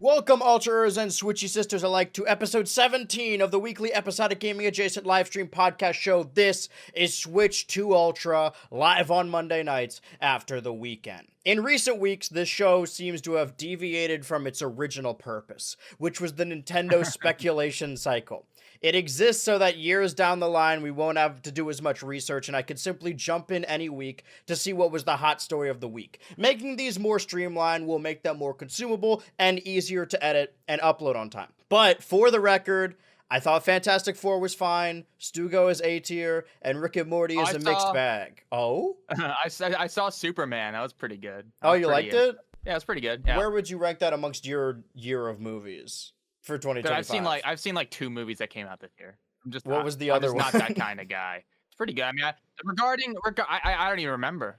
Welcome, Ultras and Switchy Sisters alike, to episode 17 of the weekly episodic gaming adjacent live stream podcast show. This is Switch 2 Ultra, live on Monday nights after the weekend. In recent weeks, this show seems to have deviated from its original purpose, which was the Nintendo speculation cycle. It exists so that years down the line, we won't have to do as much research and I could simply jump in any week to see what was the hot story of the week. Making these more streamlined will make them more consumable and easier to edit and upload on time. But for the record, I thought Fantastic Four was fine, Stugo is A tier, and Rick and Morty is a mixed bag. Oh? I saw Superman. That was pretty good. Oh, you liked it? Yeah, it was pretty good. Yeah. Where would you rank that amongst your year of movies for 2025? I've seen like two movies that came out this year. What was the other one? I'm just not that kind of guy. It's pretty good. I mean, I don't even remember.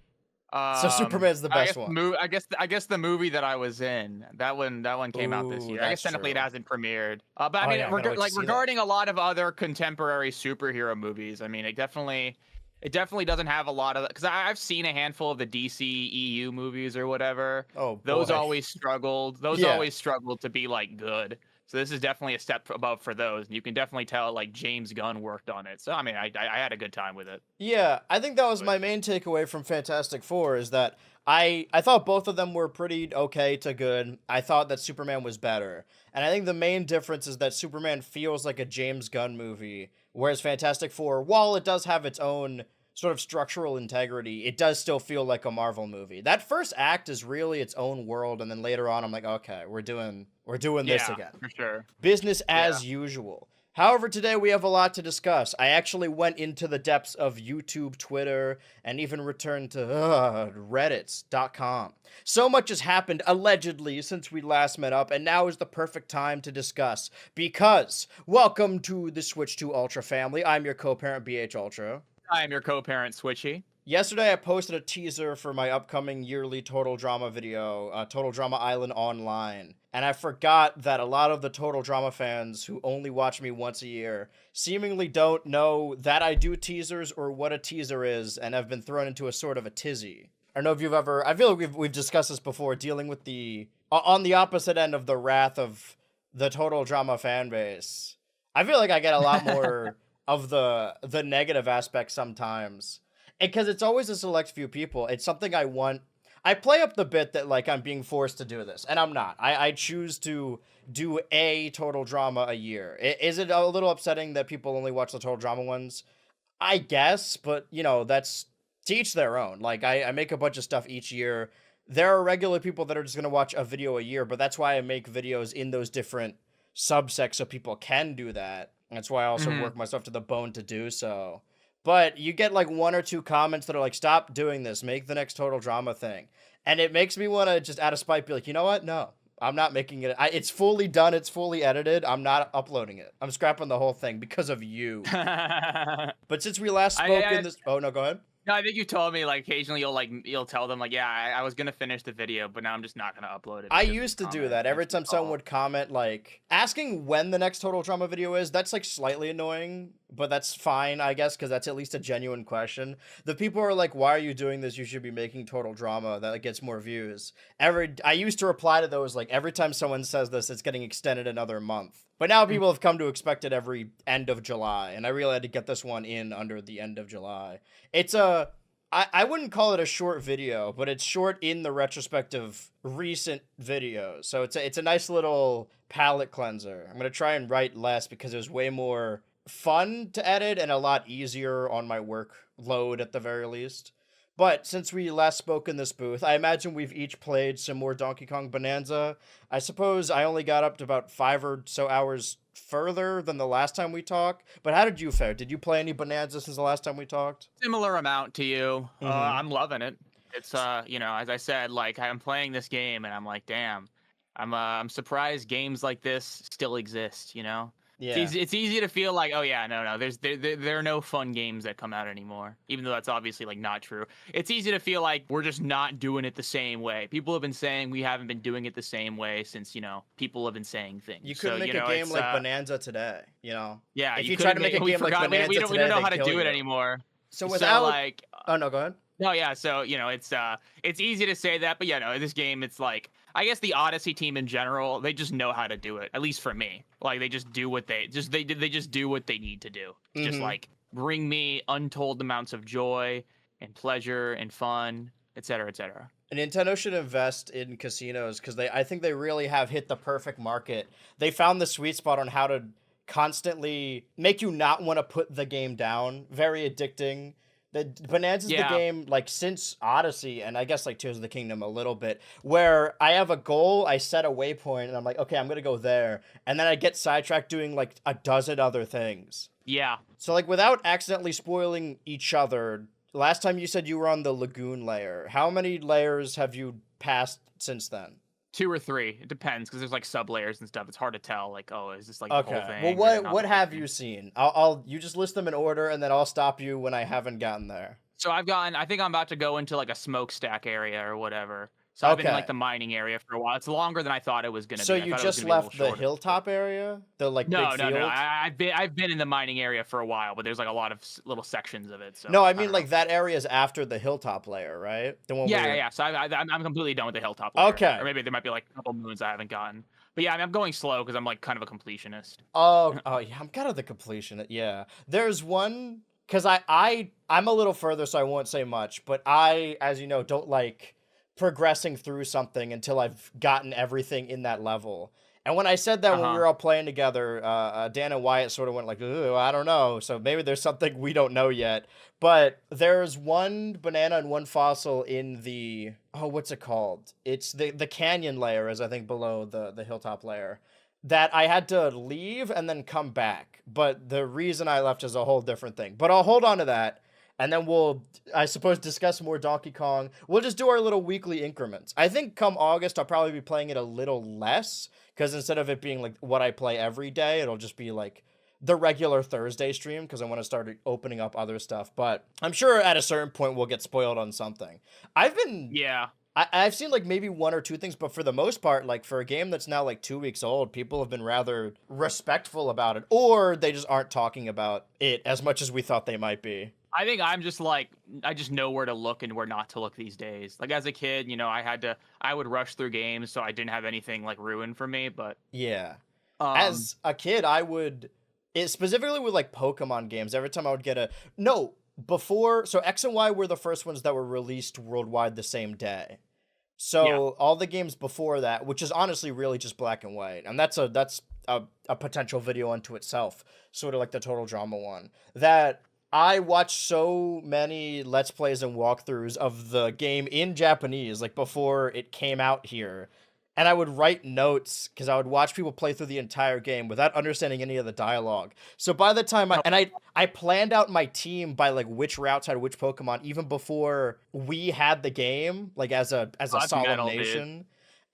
So Superman's the best one. I guess the movie that I was in, that one came out this year. I guess technically it hasn't premiered. But I mean, regarding a lot of other contemporary superhero movies, I mean, it definitely doesn't have a lot of, because I've seen a handful of the DC EU movies or whatever. Oh, those always struggled. Always struggled to be like good. So this is definitely a step above for those. And you can definitely tell like James Gunn worked on it. So I mean, I had a good time with it. Yeah, I think that was my main takeaway from Fantastic Four is that I thought both of them were pretty okay to good. I thought that Superman was better. And I think the main difference is that Superman feels like a James Gunn movie, whereas Fantastic Four, while it does have its own sort of structural integrity, it does still feel like a Marvel movie. That first act is really its own world, and then later on I'm like, okay, we're doing this again. For sure. Business as usual. However, today we have a lot to discuss. I actually went into the depths of YouTube, Twitter, and even returned to reddits.com. So much has happened, allegedly, since we last met up, and now is the perfect time to discuss. Because, welcome to the Switch 2 Ultra family. I'm your co-parent, BH Ultra. I am your co-parent, Switchy. Yesterday, I posted a teaser for my upcoming yearly Total Drama video, Total Drama Island Online. And I forgot that a lot of the Total Drama fans who only watch me once a year seemingly don't know that I do teasers or what a teaser is, and have been thrown into a sort of a tizzy. I don't know if you've ever, I feel like we've discussed this before, dealing with on the opposite end of the wrath of the Total Drama fan base. I feel like I get a lot more of the negative aspects sometimes. Because it's always a select few people. It's something I want. I play up the bit that, like, I'm being forced to do this. And I'm not. I choose to do a Total Drama a year. Is it a little upsetting that people only watch the Total Drama ones? I guess. But, you know, that's to each their own. Like, I make a bunch of stuff each year. There are regular people that are just going to watch a video a year. But that's why I make videos in those different subsects so people can do that. That's why I also work myself to the bone to do so. But you get like one or two comments that are like, stop doing this, make the next Total Drama thing. And it makes me want to just out of spite be like, you know what? No, I'm not making it. It's fully done. It's fully edited. I'm not uploading it. I'm scrapping the whole thing because of you. But since we last spoke in this... Oh, no, go ahead. No, I think you told me, like, occasionally you'll tell them, like, yeah, I was going to finish the video, but now I'm just not going to upload it. I used to do that. Every time someone would comment, like, asking when the next Total Drama video is, that's, like, slightly annoying, but that's fine, I guess, because that's at least a genuine question. The people are like, why are you doing this? You should be making Total Drama. That gets more views. I used to reply to those, like, every time someone says this, it's getting extended another month. But now people have come to expect it every end of July, and I really had to get this one in under the end of July. It's I wouldn't call it a short video, but it's short in the retrospect of recent videos. So it's a nice little palette cleanser. I'm going to try and write less because it was way more fun to edit and a lot easier on my workload at the very least. But since we last spoke in this booth, I imagine we've each played some more Donkey Kong Bonanza. I suppose I only got up to about 5 or so hours further than the last time we talked. But how did you fare? Did you play any Bonanza since the last time we talked? Similar amount to you. I'm loving it. It's you know, as I said, like I'm playing this game and I'm like, damn, I'm surprised games like this still exist. You know. Yeah. It's easy to feel like, oh yeah, no, there are no fun games that come out anymore, even though that's obviously like not true. It's easy to feel like we're just not doing it the same way. People have been saying we haven't been doing it the same way since, you know, people have been saying things. You couldn't make a game like Bonanza today, you know? Yeah, if you try to make a game like Bonanza today, we don't know how to do it anymore. So without... like... Oh, no, go ahead. No, yeah. So it's easy to say that, but yeah, no, this game, it's like I guess the Odyssey team in general, they just know how to do it. At least for me, like they just do what they just do what they need to do. It's just Mm-hmm. like bring me untold amounts of joy and pleasure and fun, etc., etc. Nintendo should invest in casinos because I think they really have hit the perfect market. They found the sweet spot on how to constantly make you not want to put the game down. Very addicting. The Bonanza's the Yeah. game like since Odyssey and I guess like Tears of the Kingdom a little bit where I have a goal, I set a waypoint, and I'm like, okay, I'm gonna go there, and then I get sidetracked doing like a dozen other things. Yeah. So like without accidentally spoiling each other, last time you said you were on the lagoon layer. How many layers have you passed since then? 2 or 3. It depends because there's like sub layers and stuff. It's hard to tell. Like, oh, is this like the whole Okay. Well, thing or is it not what the whole have thing? you seen? I'll you just list them in order, and then I'll stop you when I haven't gotten there. So I think I'm about to go into like a smokestack area or whatever. So I've been in like Okay. the mining area for a while. It's longer than I thought it was gonna So be. I you thought it was just gonna be a little left the shorter. But hilltop area, the like big no, no, no. field. I've been in the mining area for a while, but there's like a lot of little sections of it. So No, I I mean don't know. like that area is after the hilltop layer, right? The one Yeah, yeah, where. yeah. So I'm completely done with the hilltop layer, or Okay. maybe there might be like a couple moons I haven't gotten. But yeah, I mean, I'm going slow because I'm like kind of a completionist. Oh, oh yeah, I'm kind of the completion. Yeah, there's one because I'm a little further, so I won't say much. But I, as you know, don't like progressing through something until I've gotten everything in that level. And when I said that Uh when we huh. were all playing together, Dan and Wyatt sort of went like, "Ooh, I don't know." So maybe there's something we don't know yet. But there's one banana and one fossil in the what's it called? It's the canyon layer, is I think below the hilltop layer that I had to leave and then come back. But the reason I left is a whole different thing. But I'll hold on to that. And then we'll, I suppose, discuss more Donkey Kong. We'll just do our little weekly increments. I think come August, I'll probably be playing it a little less. Because instead of it being like what I play every day, it'll just be like the regular Thursday stream. Because I want to start opening up other stuff. But I'm sure at a certain point we'll get spoiled on something. I've been Yeah. I've seen like maybe one or two things, but for the most part, like for a game that's now like 2 weeks old, people have been rather respectful about it, or they just aren't talking about it as much as we thought they might be. I think I'm just like I just know where to look and where not to look these days. Like as a kid, I would rush through games so I didn't have anything like ruined for me. But Yeah. um, As a kid, I would, specifically with like Pokemon games, every time I would get a, no, before, so X and Y were the first ones that were released worldwide the same day. yeah, So all the games before that, which is honestly really just black and white, and that's a potential video unto itself, sort of like the Total Drama one. That I watched so many Let's Plays and walkthroughs of the game in Japanese, like before it came out here. And I would write notes because I would watch people play through the entire game without understanding any of the dialogue. So by the time oh, I planned out my team by like which routes had which Pokemon even before we had the game, like as a that's solemn metal, dude. nation.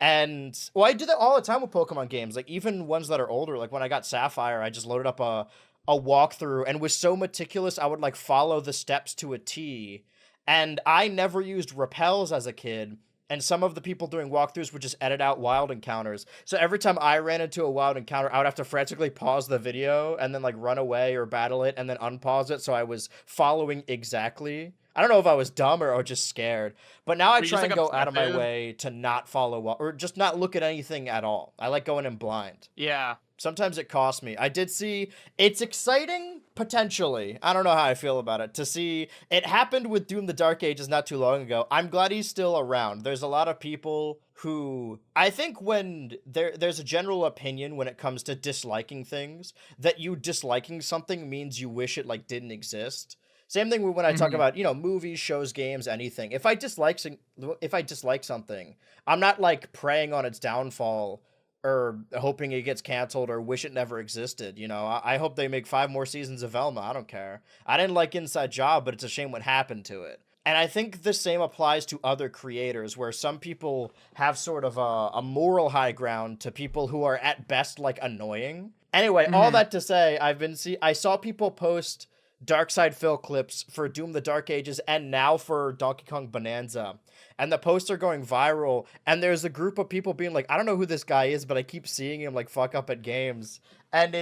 And well, I do that all the time with Pokemon games, like even ones that are older. Like when I got Sapphire, I just loaded up a walkthrough and was so meticulous I would like follow the steps to a T. And I never used repels as a kid, and some of the people doing walkthroughs would just edit out wild encounters. So every time I ran into a wild encounter, I would have to frantically pause the video and then like run away or battle it and then unpause it so I was following exactly. I don't know if I was dumb or just scared, but now I Were you just try like and go out of my obsessive? way to not follow or just not look at anything at all. I like going in blind. Yeah. Sometimes it costs me. I did see it's exciting potentially. I don't know how I feel about it. To see it happened with Doom the Dark Ages not too long ago. I'm glad he's still around. There's a lot of people who I think when there's a general opinion when it comes to disliking things that you disliking something means you wish it like didn't exist. Same thing when I talk Hmm. about, movies, shows, games, anything. If I dislike something, I'm not like preying on its downfall or hoping it gets canceled or wish it never existed. I hope they make 5 more seasons of Velma. I don't care. I didn't like Inside Job, but it's a shame what happened to it. And I think the same applies to other creators, where some people have sort of a moral high ground to people who are at best like annoying. Anyway, all Hmm. that to say, I saw people post Dark Side Phil clips for Doom the Dark Ages and now for Donkey Kong Bonanza. And the posts are going viral, and there's a group of people being like, I don't know who this guy is, but I keep seeing him like fuck up at games. And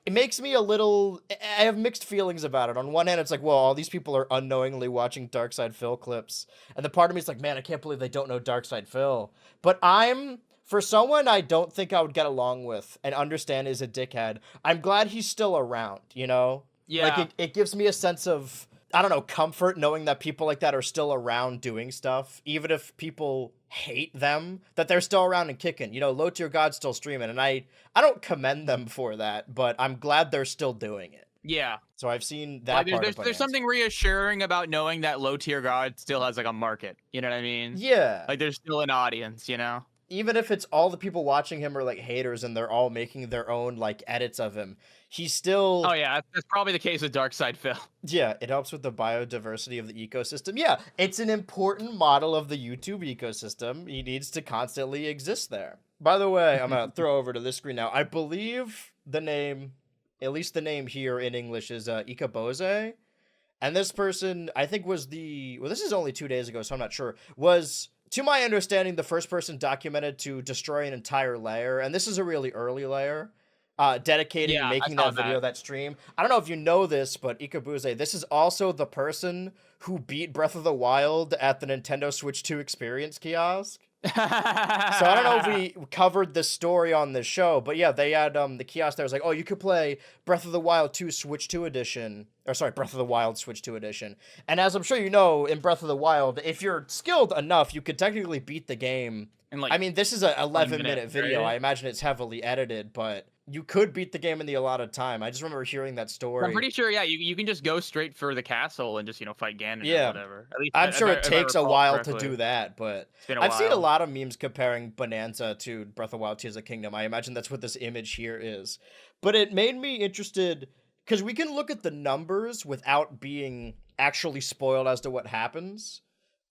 it makes me a little. I have mixed feelings about it. On one hand, it's like, well, all these people are unknowingly watching Darkside Phil clips, and the part of me is like, man, I can't believe they don't know Darkside Phil. But for someone I don't think I would get along with and understand is a dickhead, I'm glad he's still around, you know? Yeah. Like, it gives me a sense of, I don't know, comfort knowing that people like that are still around doing stuff, even if people hate them, that they're still around and kicking. You know, Low Tier God's still streaming, and I don't commend them for that, but I'm glad they're still doing it. Yeah. So I've seen that part there's something reassuring about knowing that Low Tier God still has like a market. You know what I mean? Yeah. Like there's still an audience, you know? Even if it's all the people watching him are like haters and they're all making their own like edits of him, he's still. Oh yeah, that's probably the case with Darkside Phil. Yeah, it helps with the biodiversity of the ecosystem. Yeah, it's an important model of the YouTube ecosystem. He needs to constantly exist there. By the way, I'm gonna throw over to this screen now. I believe the name, at least the name here in English, is Ikabose. And this person, I think, was this is only 2 days ago, so I'm not sure, was, to my understanding, the first person documented to destroy an entire layer. And this is a really early layer. Dedicating and making that video, that stream. I don't know if you know this, but Ikabuse, this is also the person who beat Breath of the Wild at the Nintendo Switch 2 Experience kiosk. So I don't know if we covered this story on this show, but yeah, they had the kiosk there was like, oh, you could play Breath of the Wild 2 Switch 2 edition. Or sorry, Breath of the Wild Switch 2 edition. And as I'm sure you know, in Breath of the Wild, if you're skilled enough, you could technically beat the game. Like, I mean, this is an 11-minute video. Right? I imagine it's heavily edited, but you could beat the game in the allotted time. I just remember hearing that story. I'm pretty sure, yeah, you can just go straight for the castle and just, fight Ganon or whatever. At least I'm sure it takes a while to do that, but I've seen a lot of memes comparing Bananza to Breath of the Wild Tears of the Kingdom. I imagine that's what this image here is. But it made me interested, because we can look at the numbers without being actually spoiled as to what happens.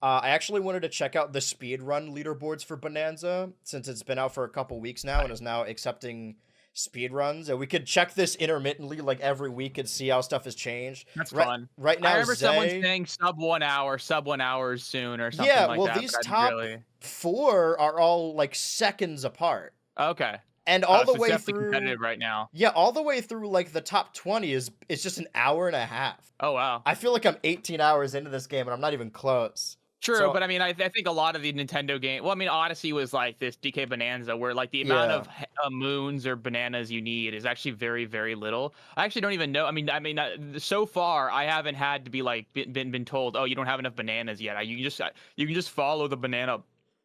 I actually wanted to check out the speedrun leaderboards for Bananza, since it's been out for a couple weeks now and is now accepting speedruns. And we could check this intermittently, like every week, and see how stuff has changed. That's fun. Right now, I remember someone saying sub 1 hour soon or something like that. Yeah, well, these top 4 are all like seconds apart. Okay. And all the so way it's through competitive right now. Yeah, all the way through like the top 20 is just an hour and a half. Oh wow. I feel like I'm 18 hours into this game and I'm not even close. True, but I mean, I think a lot of the Nintendo game. Well, I mean, Odyssey was like this DK Bonanza, where like the amount of moons or bananas you need is actually very, very little. I actually don't even know. I mean, so far I haven't had to be like been told, oh, you don't have enough bananas yet. You can just follow the banana.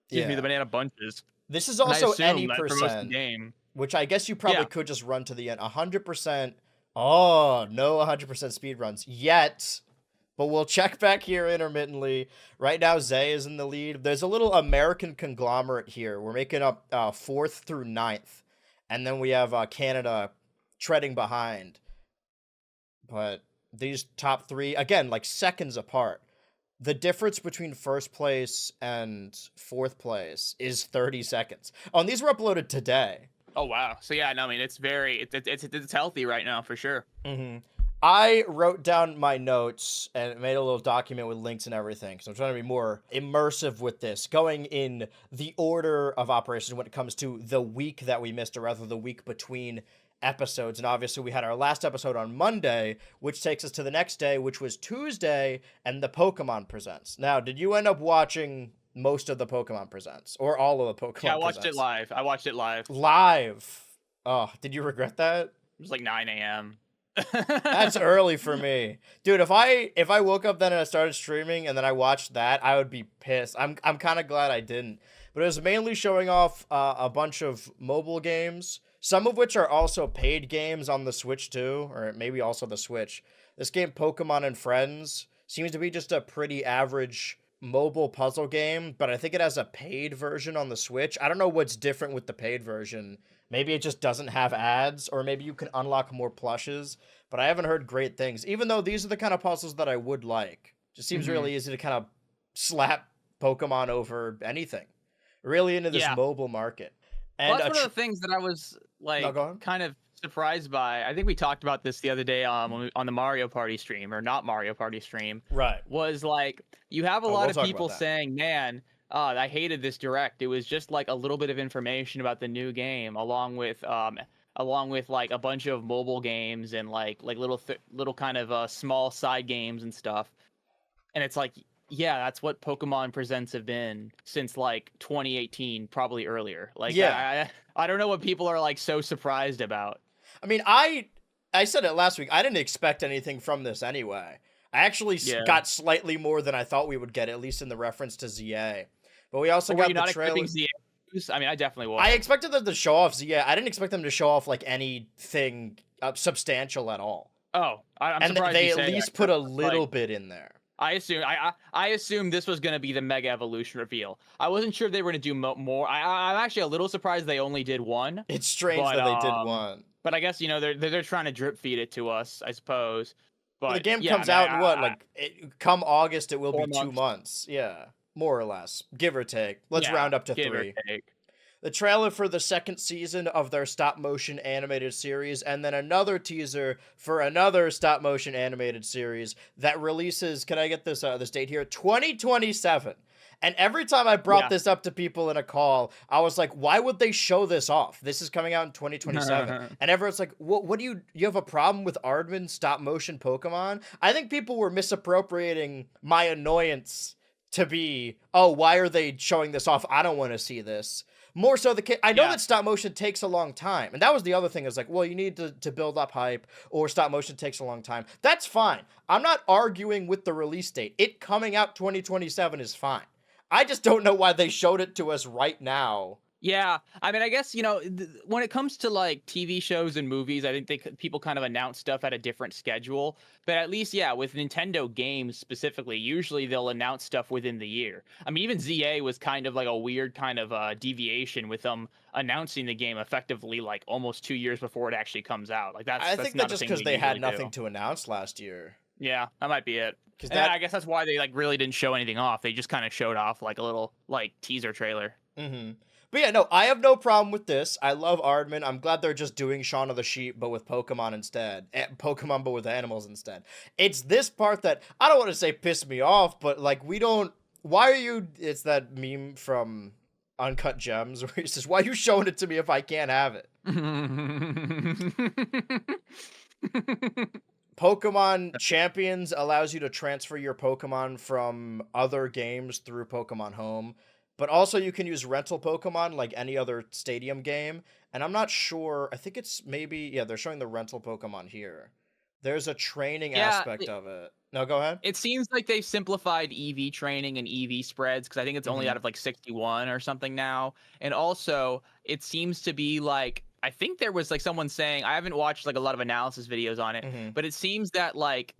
Excuse me, the banana bunches. This is also any percent, game, which I guess you probably could just run to the end. 100%. Oh, no 100% speed runs yet. But we'll check back here intermittently. Right now, Zay is in the lead. There's a little American conglomerate here. We're making up 4th through 9th. And then we have Canada treading behind. But these top 3, again, like seconds apart. The difference between 1st place and 4th place is 30 seconds. Oh, and these were uploaded today. Oh, wow. So, yeah, no, I mean, it's healthy right now, for sure. Mm-hmm. I wrote down my notes and made a little document with links and everything. So I'm trying to be more immersive with this, going in the order of operations when it comes to the week that we missed, or rather the week between episodes. And obviously we had our last episode on Monday, which takes us to the next day, which was Tuesday, and the Pokemon Presents. Now, did you end up watching most of the Pokemon Presents, or all of the Pokemon Presents? Yeah, I watched it live. I watched it live. Live? Oh, did you regret that? It was like 9 a.m. That's early for me, dude. If I woke up then and I started streaming and then I watched that, I would be pissed. I'm kind of glad I didn't. But it was mainly showing off a bunch of mobile games, some of which are also paid games on the Switch too, or maybe also the Switch. This game, Pokemon and Friends, seems to be just a pretty average mobile puzzle game, but I think it has a paid version on the Switch. I don't know what's different with the paid version. Maybe it just doesn't have ads, or maybe you can unlock more plushes, but I haven't heard great things, even though these are the kind of puzzles that I would like. Just seems really easy to kind of slap Pokemon over anything. Really into this mobile market. And well, that's one of the things that I was like kind of surprised by. I think we talked about this the other day on the Mario Party stream, or not Mario Party stream. Right. Was like, you have a lot of people saying, man, I hated this direct. It was just like a little bit of information about the new game, along with along with like a bunch of mobile games and like little kind of small side games and stuff. And it's like, yeah, that's what Pokemon Presents have been since like 2018, probably earlier. Like, Yeah. I don't know what people are like so surprised about. I mean, I said it last week. I didn't expect anything from this anyway. I actually Yeah. got slightly more than I thought we would get, at least in the reference to ZA. But we also But were got you the not trailer. expecting ZAs? I mean, I definitely I was. expected them to show off ZA. I didn't expect them to show off like anything substantial at all. Oh, I'm And surprised they you at say that. least put a 'Cause, like, little bit in there. I assume this was going to be the Mega Evolution reveal. I wasn't sure they were going to do more. I'm actually a little surprised they only did one. It's strange But that they did one. but I guess they're trying to drip feed it to us, I suppose. Well, the But game yeah, comes I out mean, in what, come August, it will be 4 2 months. months. Yeah, more or less, give or take. Let's Yeah, round up to give or 3. take. The trailer for the second season of their stop motion animated series, and then another teaser for another stop motion animated series that releases. Can I get this this date here? 2027. And every time I brought Yeah. this up to people in a call, I was like, "Why would they show this off? This is coming out in 2027." And everyone's like, "What do you have a problem with Aardman stop motion Pokemon?" I think people were misappropriating my annoyance to be, "Oh, why are they showing this off? I don't want to see this." More so, I know Yeah. that stop motion takes a long time, and that was the other thing. Is like, well, you need to build up hype, or stop motion takes a long time. That's fine. I'm not arguing with the release date. It coming out 2027 is fine. I just don't know why they showed it to us right now. Yeah, I mean, I guess when it comes to like TV shows and movies, I think people kind of announce stuff at a different schedule. But at least, yeah, with Nintendo games specifically, usually they'll announce stuff within the year. I mean, even ZA was kind of like a weird kind of deviation with them announcing the game effectively like almost 2 years before it actually comes out. Like I that's think not that a just thing because they they had usually nothing do. to announce last year. Yeah, that might be it. Because And I guess that's why they like really didn't show anything off. They just kind of showed off like a little like teaser trailer. But yeah, no, I have no problem with this. I love Aardman. I'm glad they're just doing Shaun of the Sheep, but with Pokemon instead. Pokemon, but with animals instead. It's this part that, I don't want to say piss me off, but like, why are you, it's that meme from Uncut Gems where he says, why are you showing it to me if I can't have it? Pokemon Champions allows you to transfer your Pokemon from other games through Pokemon Home, but also you can use rental Pokemon like any other stadium game. And I'm not sure, I think it's maybe, yeah, they're showing the rental Pokemon here. There's a training aspect of it. No, go ahead. It seems like they've simplified EV training and EV spreads because I think it's only out of like 61 or something now. And also, it seems to be like, I think there was like someone saying, I haven't watched like a lot of analysis videos on it, but it seems that like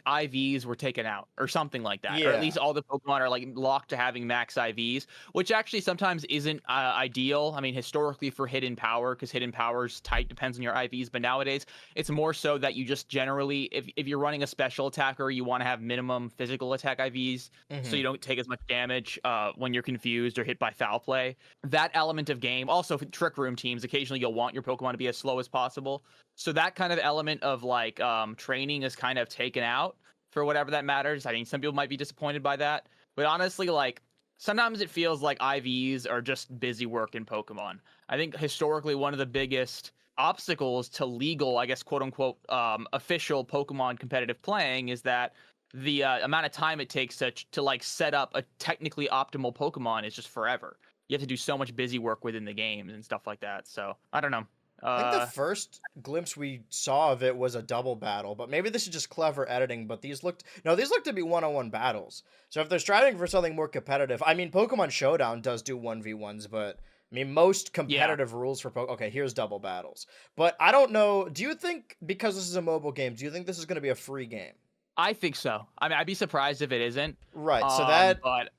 IVs were taken out or something like that, or at least all the Pokemon are like locked to having max IVs, which actually sometimes isn't ideal. I mean, historically for hidden power, because hidden power's tight, depends on your IVs, but nowadays it's more so that you just generally, if you're running a special attacker, you want to have minimum physical attack IVs so you don't take as much damage when you're confused or hit by foul play. That element of game, also for trick room teams, occasionally you'll want your Pokemon to be as slow as possible. So that kind of element of like training is kind of taken out for whatever that matters. I mean, some people might be disappointed by that, but honestly, like sometimes it feels like IVs are just busy work in Pokemon. I think historically one of the biggest obstacles to legal, I guess, quote unquote, official Pokemon competitive playing is that the amount of time it takes to like set up a technically optimal Pokemon is just forever. You have to do so much busy work within the games and stuff like that. So I don't know. I think the first glimpse we saw of it was a double battle, but maybe this is just clever editing, but these looked to be one-on-one battles. So if they're striving for something more competitive, I mean, Pokemon Showdown does do 1v1s, but I mean, most competitive rules for okay, here's double battles. But I don't know, do you think, because this is a mobile game, do you think this is going to be a free game? I think so. I mean, I'd be surprised if it isn't. Right, so that but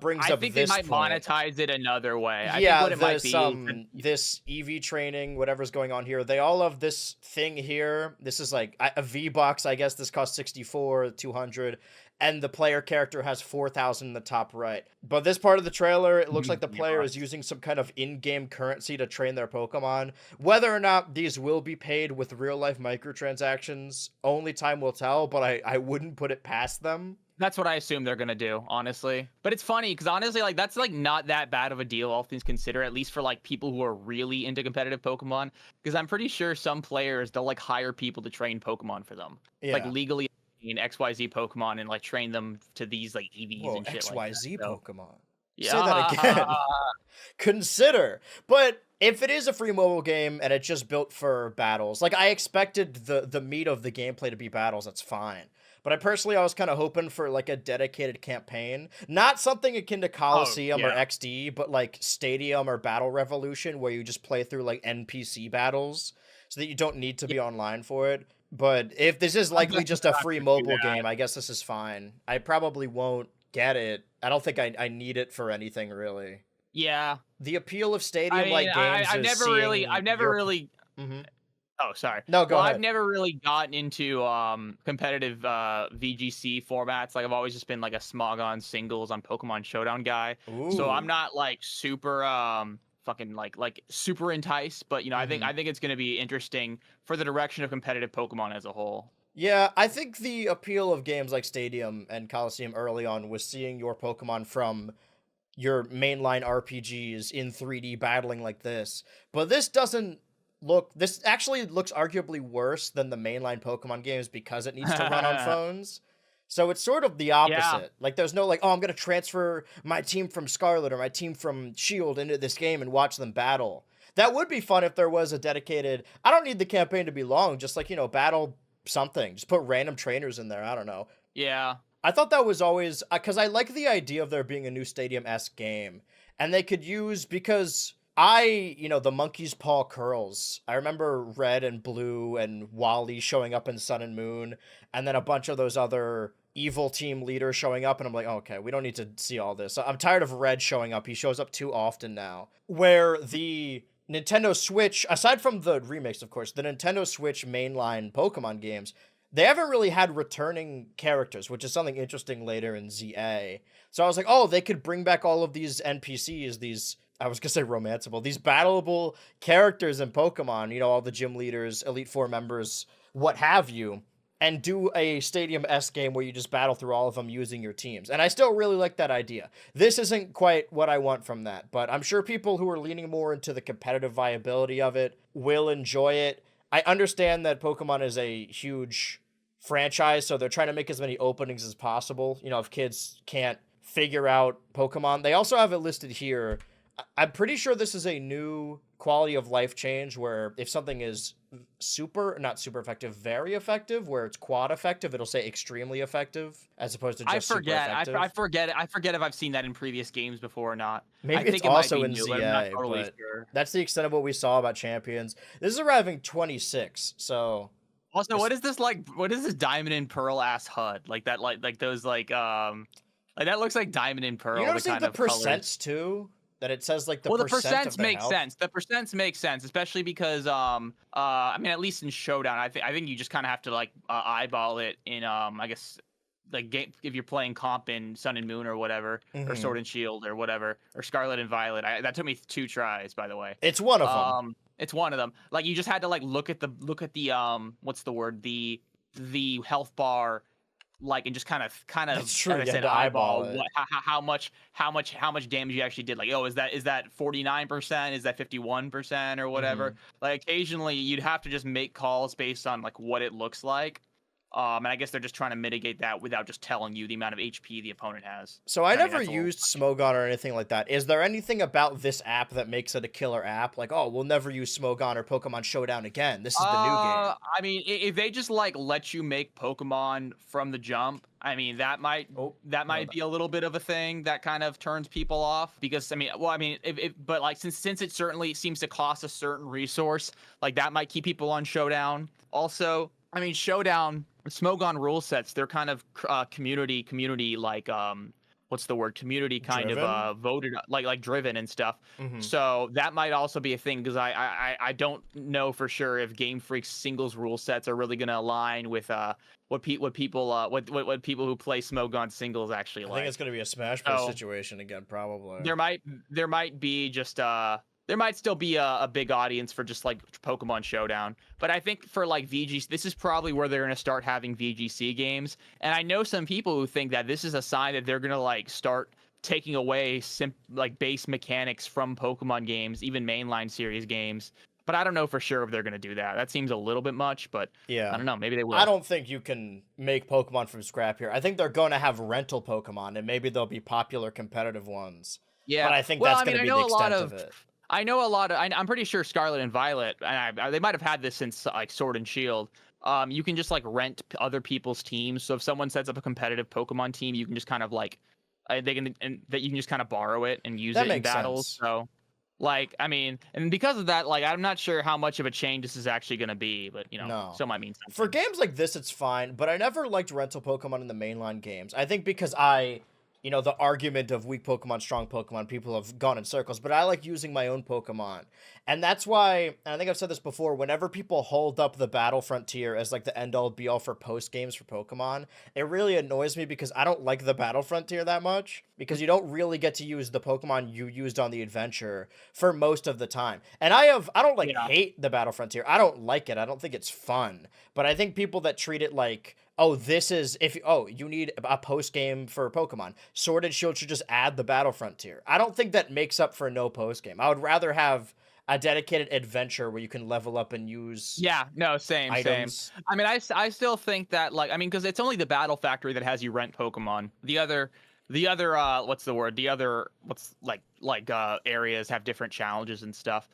brings I up think this they might point. monetize it another way. I Yeah, think what it might be this EV training, whatever's going on here, they all have this thing here. This is like a V-Bucks, I guess this costs 64, 200, and the player character has 4,000 in the top right. But this part of the trailer, it looks like the player is using some kind of in-game currency to train their Pokemon. Whether or not these will be paid with real-life microtransactions, only time will tell, but I wouldn't put it past them. That's what I assume they're gonna do, honestly. But it's funny because honestly, like that's like not that bad of a deal, all things considered. At least for like people who are really into competitive Pokemon, because I'm pretty sure some players they'll like hire people to train Pokemon for them, like Yeah. legally in XYZ Pokemon and like train them to these like EVs Whoa, and shit like that. XYZ So Pokemon. Say that yeah, again. Consider. But if it is a free mobile game and it's just built for battles, like I expected the meat of the gameplay to be battles, that's fine. But I was kind of hoping for like a dedicated campaign, not something akin to Coliseum or XD, but like Stadium or Battle Revolution, where you just play through like NPC battles, so that you don't need to be online for it. But if this is likely just a free mobile game, I guess this is fine. I probably won't get it. I don't think I need it for anything really. Yeah. The appeal of Stadium-like games I've never really. Mhm. Oh, sorry. No, go ahead. I've never really gotten into competitive VGC formats. Like I've always just been like a Smogon singles on Pokemon Showdown guy. Ooh. So I'm not like super fucking like super enticed, but you know, I think it's going to be interesting for the direction of competitive Pokemon as a whole. Yeah, I think the appeal of games like Stadium and Coliseum early on was seeing your Pokemon from your mainline RPGs in 3D battling like this. But this actually looks arguably worse than the mainline Pokemon games because it needs to run on phones. So it's sort of the opposite. Yeah. Like there's no like, oh, I'm going to transfer my team from Scarlet or my team from Shield into this game and watch them battle. That would be fun if there was a dedicated, I don't need the campaign to be long, just like, battle something. Just put random trainers in there. I don't know. Yeah. I thought that was always, because I like the idea of there being a new Stadium-esque game. And they could use, because the Monkey's Paw Curls. I remember Red and Blue and Wally showing up in Sun and Moon, and then a bunch of those other evil team leaders showing up, and I'm like, oh, okay, we don't need to see all this. I'm tired of Red showing up. He shows up too often now. Where the Nintendo Switch, aside from the remakes, of course, the Nintendo Switch mainline Pokemon games, they haven't really had returning characters, which is something interesting later in ZA. So I was like, oh, they could bring back all of these NPCs, I was going to say romanceable, these battleable characters in Pokemon, all the gym leaders, Elite Four members, what have you, and do a Stadium-esque game where you just battle through all of them using your teams. And I still really like that idea. This isn't quite what I want from that, but I'm sure people who are leaning more into the competitive viability of it will enjoy it. I understand that Pokemon is a huge franchise, so they're trying to make as many openings as possible. If kids can't figure out Pokemon. They also have it listed here. I'm pretty sure this is a new quality of life change where if something is not super effective, very effective, where it's quad effective, it'll say extremely effective as opposed to just super effective. I forget if I've seen that in previous games before or not. Maybe it's also in ZA, but that's the extent of what we saw about Champions. This is arriving 26, so... Also, what is this like? What is this Diamond and Pearl ass HUD? Like that, like those like that looks like Diamond and Pearl. You notice the kind the of percents colors. Too? That it says like the the percents make sense. The percents make sense, especially because I mean, at least in Showdown, I think you just kind of have to like eyeball it in I guess like game if you're playing comp in Sun and Moon or whatever, or Sword and Shield or whatever, or Scarlet and Violet. That took me 2 tries, by the way. It's one of them. It's one of them. Like you just had to like look at the what's the word, the health bar, like, and just kind of That's true. like I said, eyeball how much damage you actually did. Like, oh, is that 49%? Is that 51% or whatever? Like occasionally you'd have to just make calls based on like what it looks like. And I guess they're just trying to mitigate that without just telling you the amount of HP the opponent has. So I never used Smogon or anything like that. Is there anything about this app that makes it a killer app? Like, oh, we'll never use Smogon or Pokemon Showdown again. This is the new game. I mean, if they just like let you make Pokemon from the jump, I mean, that might be a little bit of a thing that kind of turns people off. Because but like since it certainly seems to cost a certain resource, like that might keep people on Showdown. Also, I mean, Showdown, Smogon rule sets, they're kind of community like what's the word, community kind driven? Of voted like driven and stuff. So that might also be a thing, because I don't know for sure if Game Freak's singles rule sets are really going to align with what people who play Smogon singles actually like. I think it's going to be a Smash Bros situation again, probably. There might be just there might still be a big audience for just like Pokemon Showdown. But I think for like VGC, this is probably where they're going to start having VGC games. And I know some people who think that this is a sign that they're going to like start taking away like base mechanics from Pokemon games, even mainline series games. But I don't know for sure if they're going to do that. That seems a little bit much, but yeah, I don't know. Maybe they will. I don't think you can make Pokemon from scrap here. I think they're going to have rental Pokemon, and maybe there'll be popular competitive ones. Yeah, But I think well, that's I mean, going to I be know the a lot extent of. of it. I know a lot of. I'm pretty sure Scarlet and Violet, and they might have had this since like Sword and Shield. You can just like rent other people's teams. So if someone sets up a competitive Pokemon team, you can just kind of like they can and that you can just kind of borrow it and use That it in makes battles. sense. So, like, I mean, and because of that, like, I'm not sure how much of a change this is actually going to be, but No. still might mean something. For games like this, it's fine, but I never liked rental Pokemon in the mainline games. I think because the argument of weak Pokemon, strong Pokemon, people have gone in circles, but I like using my own Pokemon. And that's why, and I think I've said this before, whenever people hold up the Battle Frontier as like the end-all be-all for post games for Pokemon, it really annoys me because I don't like the Battle Frontier that much, because you don't really get to use the Pokemon you used on the adventure for most of the time. And I don't like hate the Battle Frontier. I don't like it. I don't think it's fun. But I think people that treat it like, oh, this is you need a post game for Pokemon, Sword and Shield should just add the Battle Frontier. I don't think that makes up for no post game. I would rather have a dedicated adventure where you can level up and use same items. I mean, I still think that, like, I mean, because it's only the Battle Factory that has you rent Pokemon. The other what's the word, the other areas have different challenges and stuff.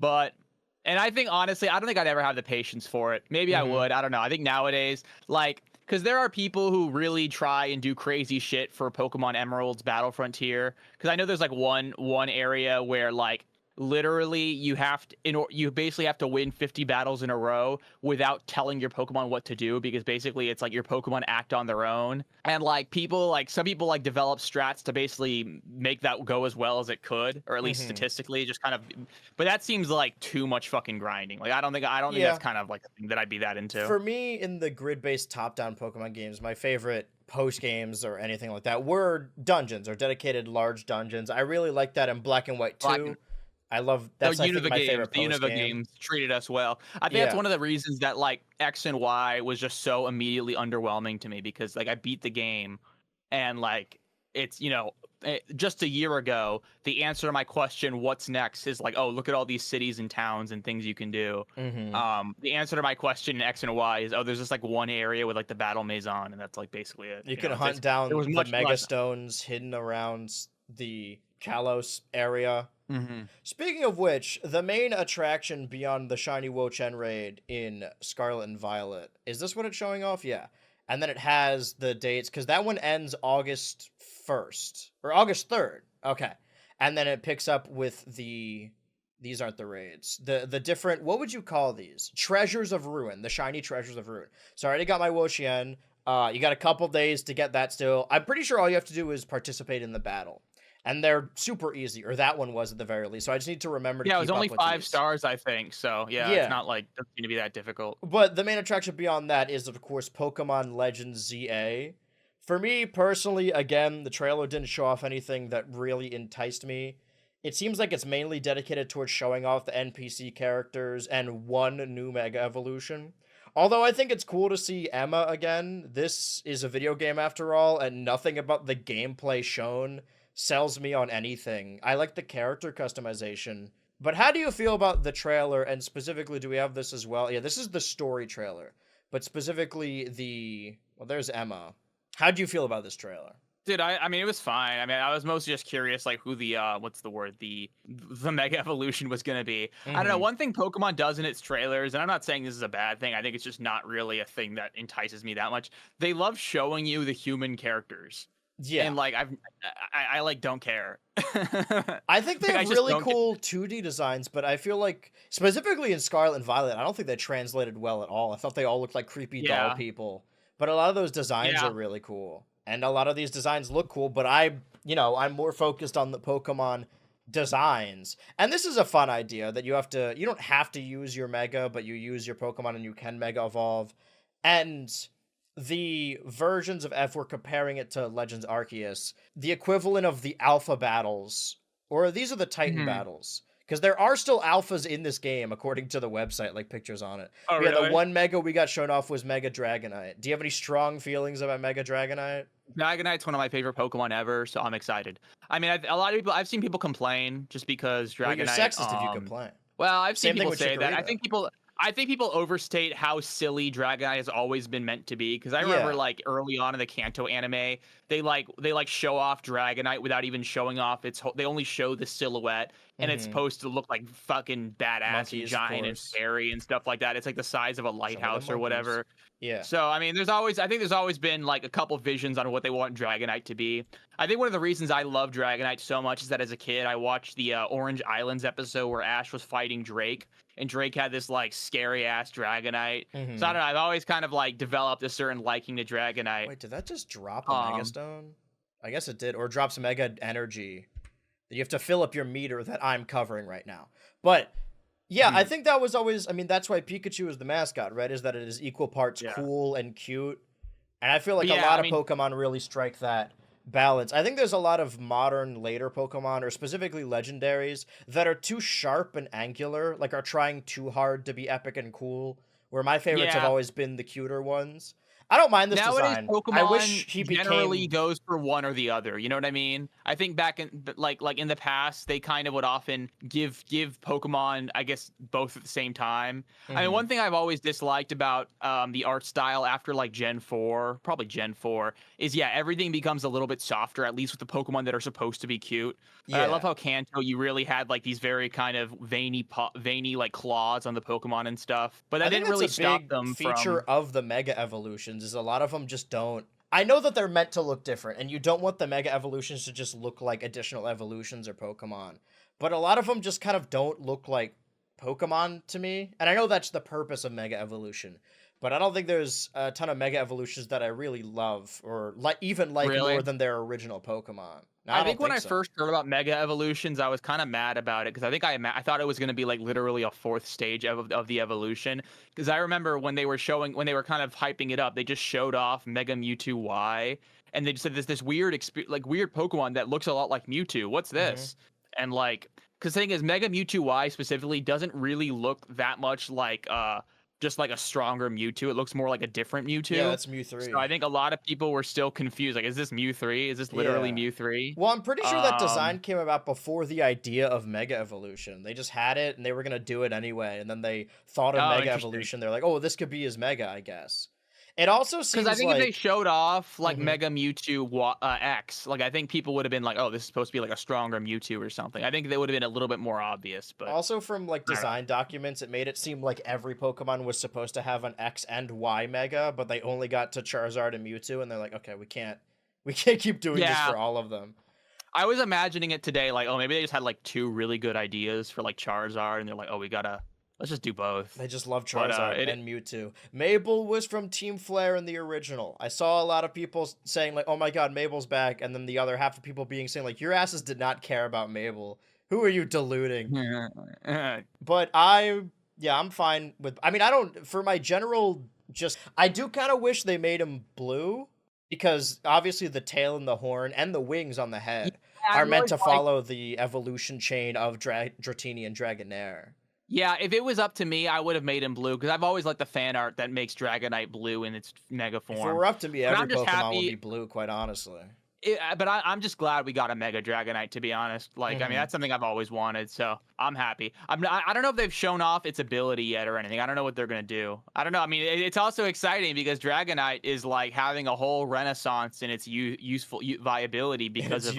And I think, honestly, I don't think I'd ever have the patience for it. Maybe I would, I don't know. I think nowadays, like, because there are people who really try and do crazy shit for Pokemon Emerald's Battle Frontier, because I know there's like one area where, like, literally you basically have to win 50 battles in a row without telling your Pokemon what to do, because basically it's like your Pokemon act on their own. And like some people like develop strats to basically make that go as well as it could, or at least statistically, just kind of. But that seems like too much fucking grinding. Like, I don't think that's kind of like a thing that I'd be that into. For me, in the grid-based top-down Pokemon games, my favorite post games or anything like that were dungeons, or dedicated large dungeons. I really like that in Black and White 2. I love that's my favorite the Unova games treated us well. I think that's one of the reasons that like X and Y was just so immediately underwhelming to me, because like I beat the game and like it's just a year ago, the answer to my question, what's next, is like, oh, look at all these cities and towns and things you can do. The answer to my question in X and Y is, oh, there's just like one area with like the Battle Maison, and that's like basically it. You can hunt down the Mega Stones hidden around the Kalos area. Speaking of which, the main attraction beyond the Shiny Wo-Chen raid in Scarlet and Violet, is this what it's showing off? Yeah. And then it has the dates, because that one ends August 1st, or August 3rd. Okay. And then it picks up with these aren't the raids. The different, what would you call these? Treasures of Ruin, the Shiny Treasures of Ruin. So I already got my Wo-Chen. You got a couple days to get that still. I'm pretty sure all you have to do is participate in the battle. And they're super easy, or that one was at the very least. So I just need to remember to keep up with these. Yeah, it was only 5 stars, I think. So yeah, it's not like doesn't seem to be that difficult. But the main attraction beyond that is, of course, Pokemon Legends ZA. For me personally, again, the trailer didn't show off anything that really enticed me. It seems like it's mainly dedicated towards showing off the NPC characters and one new Mega Evolution. Although I think it's cool to see Emma again. This is a video game after all, and nothing about the gameplay shown sells me on anything. I like the character customization. But how do you feel about the trailer, and specifically, do we have this as well? Yeah, this is the story trailer. But specifically well, there's Emma. How do you feel about this trailer? Dude, I mean, it was fine. I mean, I was mostly just curious, like, who the what's the word, the Mega Evolution was gonna be. I don't know. One thing Pokemon does in its trailers, and I'm not saying this is a bad thing, I think it's just not really a thing that entices me that much. They love showing you the human characters. Yeah, and like I like don't care. I think they have really cool 2D designs, but I feel like specifically in Scarlet and Violet, I don't think they translated well at all. I thought they all looked like creepy doll people, but a lot of those designs are really cool, and a lot of these designs look cool. But I'm more focused on the Pokemon designs, and this is a fun idea that you don't have to use your Mega, but you use your Pokemon and you can Mega Evolve, and the versions of F, we're comparing it to Legends Arceus, the equivalent of the alpha battles, or these are the Titan battles, Because there are still alphas in this game, according to the website, like pictures on it. Oh, Yeah, really? the one Mega we got shown off was Mega Dragonite. Do you have any strong feelings about Mega Dragonite? Dragonite's one of my favorite Pokemon ever, so I'm excited. I mean, a lot of people, I've seen people complain just because Well, you're Dragonite. sexist if you complain. Well, I've seen Same thing people with say that. Chikorita. I think people overstate how silly Dragonite has always been meant to be. Because I remember Yeah. like early on in the Kanto anime, they show off Dragonite without even showing off they only show the silhouette, and it's supposed to look like fucking badass Monkeys, and giant and scary and stuff like that. It's like the size of a lighthouse or whatever. Yeah. So I mean, I think there's always been like a couple visions on what they want Dragonite to be. I think one of the reasons I love Dragonite so much is that as a kid, I watched the Orange Islands episode where Ash was fighting Drake, and Drake had this like scary ass Dragonite. So I don't know. I've always kind of like developed a certain liking to Dragonite. Wait, did that just drop a Mega Stone? I guess it did, or drops Mega Energy. You have to fill up your meter that I'm covering right now. But yeah, I think that was always. I mean, that's why Pikachu is the mascot, right? Is that it is equal parts cool and cute, and I feel like a lot of Pokemon really strike that balance. I think there's a lot of modern later Pokemon, or specifically legendaries, that are too sharp and angular, like are trying too hard to be epic and cool, where my favorites have always been the cuter ones. I don't mind this design. Pokemon I wish he generally goes for one or the other. You know what I mean? I think back in like in the past, they kind of would often give Pokemon, I guess, both at the same time. I mean, one thing I've always disliked about the art style after like Gen 4, probably Gen 4, is everything becomes a little bit softer, at least with the Pokemon that are supposed to be cute. But I love how Kanto, you really had like these very kind of veiny like claws on the Pokemon and stuff. But that didn't really stop them from. Feature of the Mega Evolutions is a lot of them just don't. I know that they're meant to look different, and you don't want the Mega Evolutions to just look like additional evolutions or Pokemon. But a lot of them just kind of don't look like Pokemon to me. And I know that's the purpose of Mega Evolution. But I don't think there's a ton of Mega Evolutions that I really love, or even like more than their original Pokemon. No, I think when I first heard about Mega Evolutions, I was kind of mad about it because I think I thought it was going to be like literally a fourth stage of the evolution. Because I remember when they were kind of hyping it up, they just showed off Mega Mewtwo Y, and they just said this weird weird Pokemon that looks a lot like Mewtwo. What's this? And like, because the thing is, Mega Mewtwo Y specifically doesn't really look that much like just like a stronger Mewtwo. It looks more like a different Mewtwo. Yeah, that's Mew 3. So I think a lot of people were still confused. Like, is this Mew 3? Is this literally Mew 3? Well, I'm pretty sure that design came about before the idea of Mega Evolution. They just had it, and they were going to do it anyway. And then they thought of Mega Evolution. They're like, oh, this could be his Mega, I guess. It also seems because I think like if they showed off like Mega Mewtwo X, like I think people would have been like, "Oh, this is supposed to be like a stronger Mewtwo or something." I think they would have been a little bit more obvious. But also from like design documents, it made it seem like every Pokemon was supposed to have an X and Y Mega, but they only got to Charizard and Mewtwo, and they're like, "Okay, we can't keep doing this for all of them." I was imagining it today, like, oh, maybe they just had like two really good ideas for like Charizard, and they're like, "Oh, let's just do both." They just love Charizard and Mewtwo. Mabel was from Team Flare in the original. I saw a lot of people saying like, "Oh my God, Mabel's back," and then the other half of people being saying like, "Your asses did not care about Mabel. Who are you deluding?" But I'm fine with. I mean, I don't. For my general, I do kind of wish they made him blue because obviously the tail and the horn and the wings on the head are meant to follow the evolution chain of Dratini and Dragonair. Yeah, if it was up to me, I would have made him blue because I've always liked the fan art that makes Dragonite blue in its mega form. If it were up to me, every Pokemon would be blue, quite honestly. But I'm just glad we got a Mega Dragonite, to be honest. Like, I mean, that's something I've always wanted, so I'm happy. I don't know if they've shown off its ability yet or anything. I don't know what they're going to do. I don't know. I mean, it's also exciting because Dragonite is, like, having a whole renaissance in its useful viability because of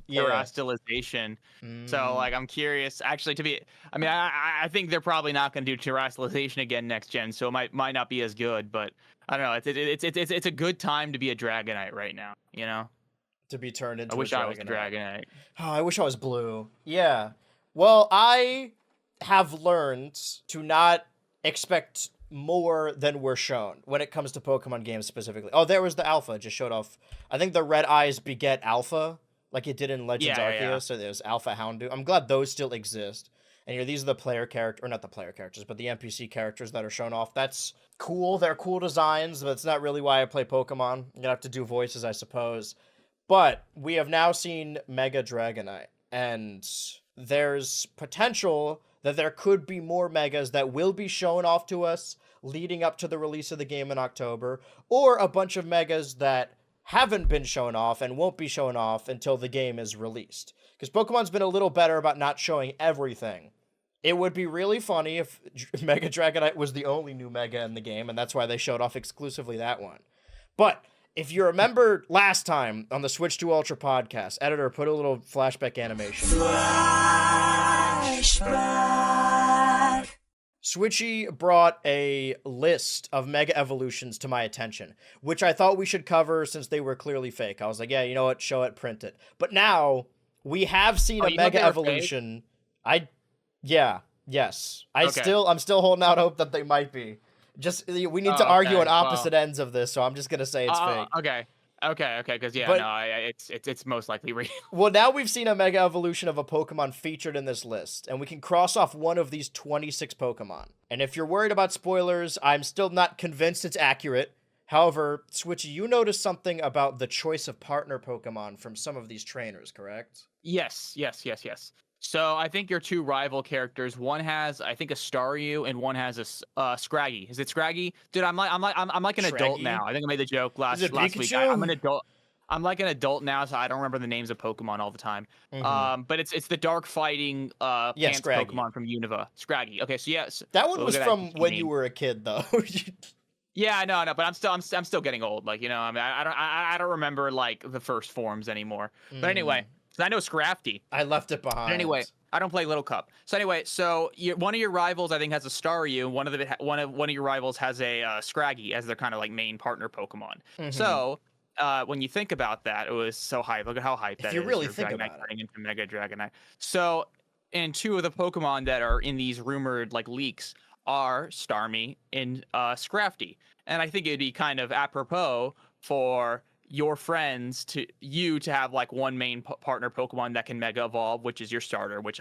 terrestrialization. So, like, I'm curious, actually, I think they're probably not going to do terrestrialization again next gen, so it might not be as good, but I don't know. It's a good time to be a Dragonite right now, you know? To be turned into I wish I was Dragonite. Oh, I wish I was blue. Yeah. Well, I have learned to not expect more than we're shown when it comes to Pokemon games specifically. Oh, there was the Alpha. Just showed off. I think the Red Eyes beget Alpha, like it did in Legends Arceus. Yeah. So there's Alpha Houndoom. I'm glad those still exist. And these are the player character, or not the player characters, but the NPC characters that are shown off. That's cool. They're cool designs, but it's not really why I play Pokemon. I'm gonna have to do voices, I suppose. But we have now seen Mega Dragonite, and there's potential that there could be more megas that will be shown off to us leading up to the release of the game in October, or a bunch of megas that haven't been shown off and won't be shown off until the game is released. Because Pokemon's been a little better about not showing everything. It would be really funny if Mega Dragonite was the only new Mega in the game, and that's why they showed off exclusively that one. But if you remember last time on the Switch to Ultra podcast, editor, put a little flashback animation. Flashback. Switchy brought a list of Mega Evolutions to my attention, which I thought we should cover since they were clearly fake. I was like, yeah, you know what? Show it, print it. But now we have seen a Mega Evolution. Yes. I'm still holding out hope that they might be. Just we need to argue on opposite ends of this, so I'm just gonna say it's fake. Okay, because it's most likely real. Well, now we've seen a Mega Evolution of a Pokemon featured in this list, and we can cross off one of these 26 Pokemon. And if you're worried about spoilers, I'm still not convinced it's accurate. However, Switchy, you noticed something about the choice of partner Pokemon from some of these trainers, correct? Yes. So I think your two rival characters, one has, I think, a Staryu and one has a Scraggy. Is it Scraggy? Dude, I'm like an adult now. I think I made the joke last week. I'm an adult. I'm like an adult now, so I don't remember the names of Pokemon all the time. But it's the dark fighting pants Pokemon from Unova. Scraggy. Okay, so yes. That one was from when you were a kid, though. Yeah, no, but I'm still getting old. Like, you know, I mean, I don't remember like the first forms anymore. But anyway. I know Scrafty. I left it behind. But anyway, I don't play Little Cup. So anyway, one of your rivals, I think, has a Staryu, and one of your rivals has a Scraggy as their kind of like main partner Pokemon. So when you think about that, it was so hype. Look at how hype that is. If you really think about it. Turning into Mega Dragonite. So, and two of the Pokemon that are in these rumored like leaks are Starmie and Scrafty. And I think it'd be kind of apropos for your friends to have like one main partner Pokemon that can Mega Evolve, which is your starter, which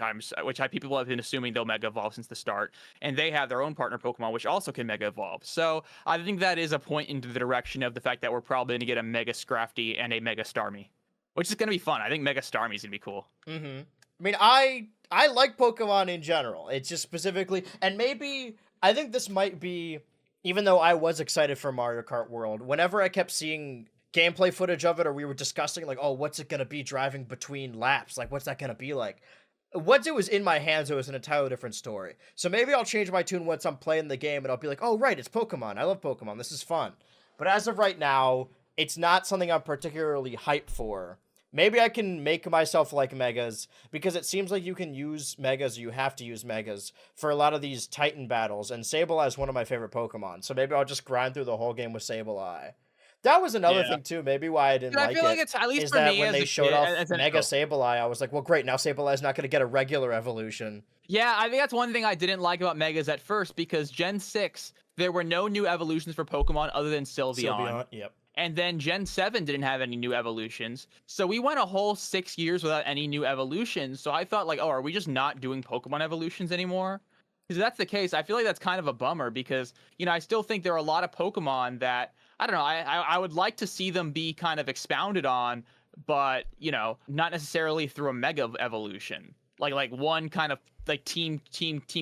people have been assuming they'll Mega Evolve since the start, and they have their own partner Pokemon which also can Mega Evolve. So I think that is a point into the direction of the fact that we're probably going to get a Mega Scrafty and a Mega Starmie, which is going to be fun. I think Mega Starmie's going to be cool. I mean, I like Pokemon in general. It's just specifically, and maybe I think this might be, even though I was excited for Mario Kart World, whenever I kept seeing gameplay footage of it, or we were discussing like, oh, what's it gonna be driving between laps, like what's that gonna be like, once it was in my hands, it was an entirely different story. So maybe I'll change my tune once I'm playing the game and I'll be like, oh right, it's Pokemon, I love Pokemon, this is fun. But as of right now, it's not something I'm particularly hyped for. Maybe I can make myself like Megas, because it seems like you can use Megas, or you have to use Megas, for a lot of these Titan battles, and Sableye is one of my favorite Pokemon, so maybe I'll just grind through the whole game with Sableye. That was another thing too. Maybe why I didn't like it. I feel like it's, at least for me, when they showed off Mega Sableye, I was like, well, great. Now Sableye's not going to get a regular evolution. Yeah, I think that's one thing I didn't like about Megas at first, because Gen 6, there were no new evolutions for Pokemon other than Sylveon. Yep. And then Gen 7 didn't have any new evolutions. So we went a whole 6 years without any new evolutions. So I thought like, oh, are we just not doing Pokemon evolutions anymore? Because if that's the case, I feel like that's kind of a bummer, because, you know, I still think there are a lot of Pokemon that, I don't know, I would like to see them be kind of expounded on, but, you know, not necessarily through a Mega Evolution. Like one kind of like team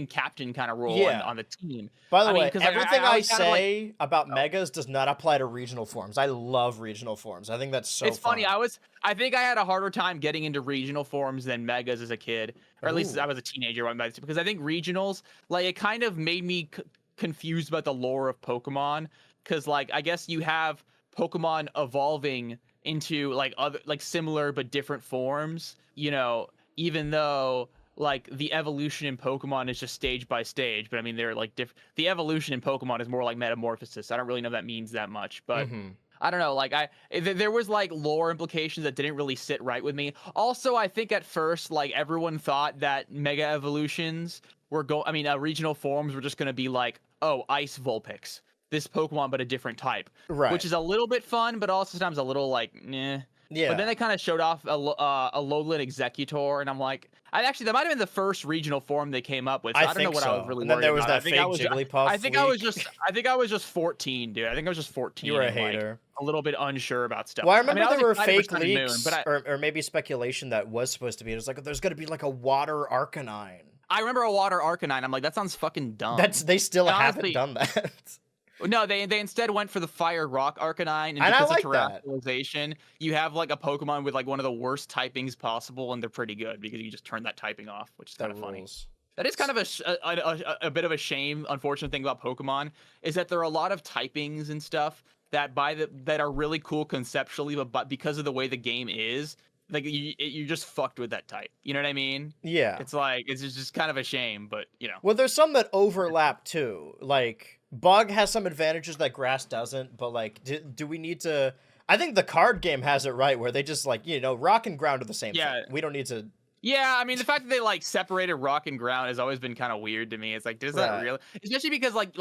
captain kind of role on the team. By the way, everything I say about Megas does not apply to regional forms. I love regional forms. I think that's so It's funny. I think I had a harder time getting into regional forms than Megas as a kid, or at least I was a teenager, because I think regionals, like, it kind of made me confused about the lore of Pokemon, because like I guess you have Pokemon evolving into like other like similar but different forms, you know, even though like the evolution in Pokemon is just stage by stage, but I mean they're like different. The evolution in Pokemon is more like metamorphosis. I don't really know if that means that much, but I don't know. Like there was like lore implications that didn't really sit right with me. Also, I think at first like everyone thought that Mega Evolutions were regional forms were just going to be like, oh, Ice Vulpix, this Pokemon but a different type, right? Which is a little bit fun, but also sometimes a little like, eh. Yeah. But then they kind of showed off a Alolan Executor, and I'm like, that might have been the first regional form they came up with. So I don't know what I was really and then worried there was about. that fake Jigglypuff. I think I was just 14, dude. I think I was just 14. You were a and, hater. Like, a little bit unsure about stuff. Well, I remember there were fake leaks, or maybe speculation that was supposed to be. It was like, there's going to be like a water Arcanine. I remember a water Arcanine. I'm like, that sounds fucking dumb. They still haven't done that. No, they instead went for the fire rock Arcanine, and because of terrestrialization, you have like a Pokemon with like one of the worst typings possible, and they're pretty good because you just turn that typing off, which is kind of funny. That is kind of a bit of a shame. Unfortunate thing about Pokemon is that there are a lot of typings and stuff that that are really cool conceptually, but because of the way the game is, like you're just fucked with that type. You know what I mean? Yeah. It's like it's just kind of a shame, but you know. Well, there's some that overlap too. Like Bug has some advantages that Grass doesn't, but like, do we need to? I think the card game has it right where they just like, Rock and Ground are the same thing. We don't need to. Yeah, I mean the fact that they like separated Rock and Ground has always been kind of weird to me. It's like, does that really? Especially because like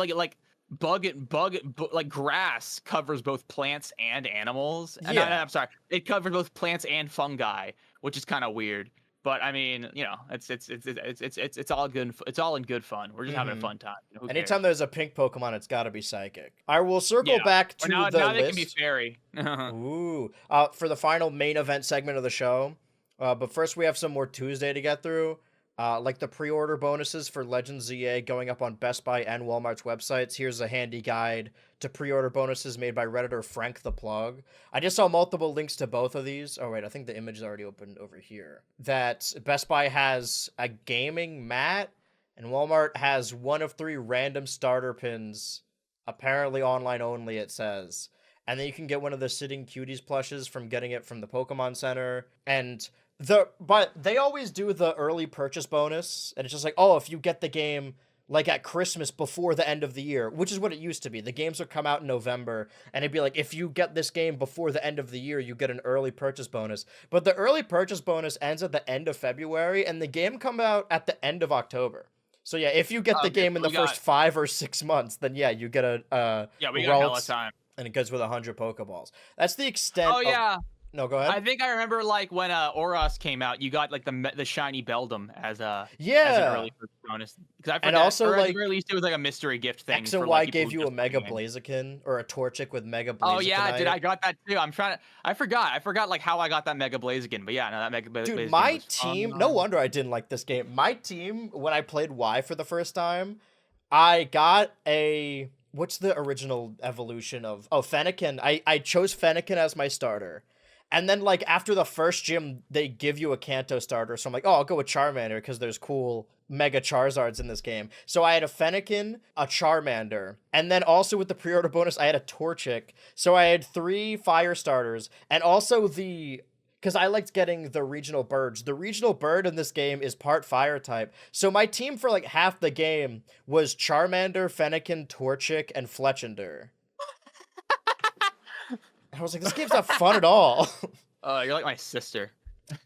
grass covers both plants and animals. And I'm sorry, it covers both plants and fungi, which is kind of weird. But I mean, it's all good. It's all in good fun. We're just having a fun time. Anytime there's a pink Pokemon, it's got to be Psychic. I will circle back to now the list. Now they can be Fairy. Ooh, for the final main event segment of the show. But first, we have some more Tuesday to get through. Like the pre-order bonuses for Legends ZA going up on Best Buy and Walmart's websites. Here's a handy guide to pre-order bonuses made by Redditor Frank the Plug. I just saw multiple links to both of these. Oh, wait, I think the image is already open over here. That Best Buy has a gaming mat, and Walmart has 1 of 3 random starter pins, apparently online only, it says. And then you can get one of the Sitting Cuties plushes from getting it from the Pokemon Center. But they always do the early purchase bonus, and it's just like, oh, if you get the game like at Christmas before the end of the year, which is what it used to be. The games would come out in November, and it'd be like, if you get this game before the end of the year, you get an early purchase bonus. But the early purchase bonus ends at the end of February, and the game come out at the end of October. So yeah, if you get the game in the first 5 or 6 months, then yeah, you get a we got hella time. And it goes with 100 Pokeballs. That's the extent. Oh yeah. No, go ahead. I think I remember like when Oros came out, you got like the shiny Beldum as an early bonus. Because I forgot, also or at the very least it was like a mystery gift thing. X and Y gave you a Mega Blaziken or a Torchic with Mega Blaziken. Oh yeah, I got that too. I forgot like how I got that Mega Blaziken, but yeah, no, that Mega Blaziken. Dude, my team. No wonder I didn't like this game. My team, when I played Y for the first time, I got a. What's the original evolution of? Oh, Fennekin. I chose Fennekin as my starter. And then, like, after the first gym, they give you a Kanto starter. So I'm like, oh, I'll go with Charmander because there's cool Mega Charizards in this game. So I had a Fennekin, a Charmander, and then also with the pre-order bonus, I had a Torchic. So I had 3 fire starters, and also because I liked getting the regional birds. The regional bird in this game is part fire type. So my team for, like, half the game was Charmander, Fennekin, Torchic, and Fletchinder. I was like, this game's not fun at all. You're like my sister.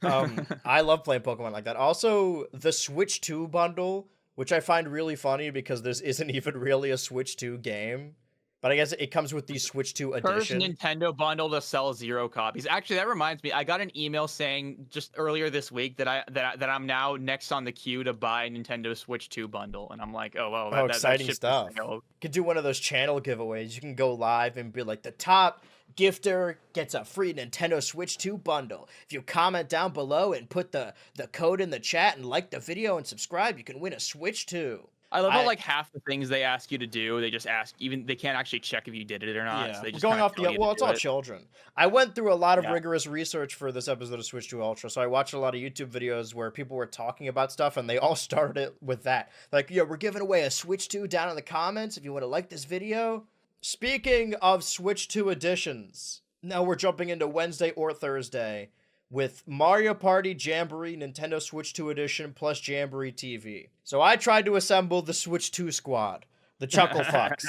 I love playing Pokemon like that. Also, the Switch 2 bundle, which I find really funny because this isn't even really a Switch 2 game. But I guess it comes with the Switch 2 edition. First Nintendo bundle to sell 0 copies. Actually, that reminds me. I got an email saying just earlier this week that I'm now next on the queue to buy Nintendo Switch 2 bundle, and I'm like, oh well, exciting stuff. You could do one of those channel giveaways. You can go live and be like, the top gifter gets a free Nintendo Switch 2 bundle. If you comment down below and put the code in the chat and like the video and subscribe, you can win a Switch 2. I love how like half the things they ask you to do, they just ask, even they can't actually check if you did it or not. Yeah, so they just going off it's all children. I went through a lot of rigorous research for this episode of Switch 2 Ultra, so I watched a lot of YouTube videos where people were talking about stuff, and they all started it with that. Like, yeah, we're giving away a Switch 2 down in the comments if you want to like this video. Speaking of Switch 2 editions, now we're jumping into Wednesday or Thursday with Mario Party Jamboree Nintendo Switch 2 Edition plus Jamboree TV. So I tried to assemble the Switch 2 squad, the Chuckle Fucks,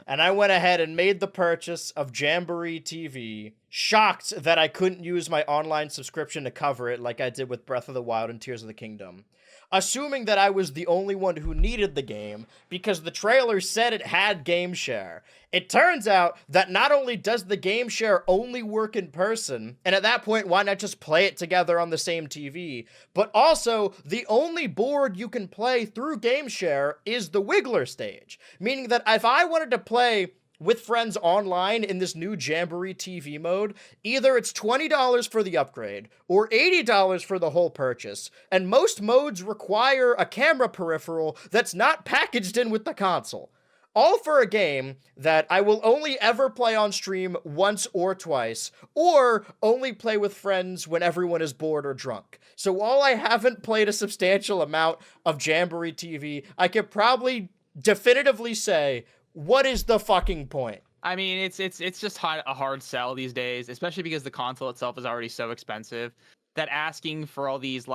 and I went ahead and made the purchase of Jamboree TV, shocked that I couldn't use my online subscription to cover it like I did with Breath of the Wild and Tears of the Kingdom. assuming that I was the only one who needed the game because the trailer said it had game share. It turns out that not only does the game share only work in person, and at that point, why not just play it together on the same TV, but also the only board you can play through game share is the Wiggler stage, meaning that if I wanted to play with friends online in this new Jamboree TV mode, either it's $20 for the upgrade or $80 for the whole purchase, and most modes require a camera peripheral that's not packaged in with the console. All for a game that I will only ever play on stream once or twice, or only play with friends when everyone is bored or drunk. So while I haven't played a substantial amount of Jamboree TV, I could probably definitively say, what is the fucking point? I mean, it's just a hard sell these days, especially because the console itself is already so expensive that asking for all these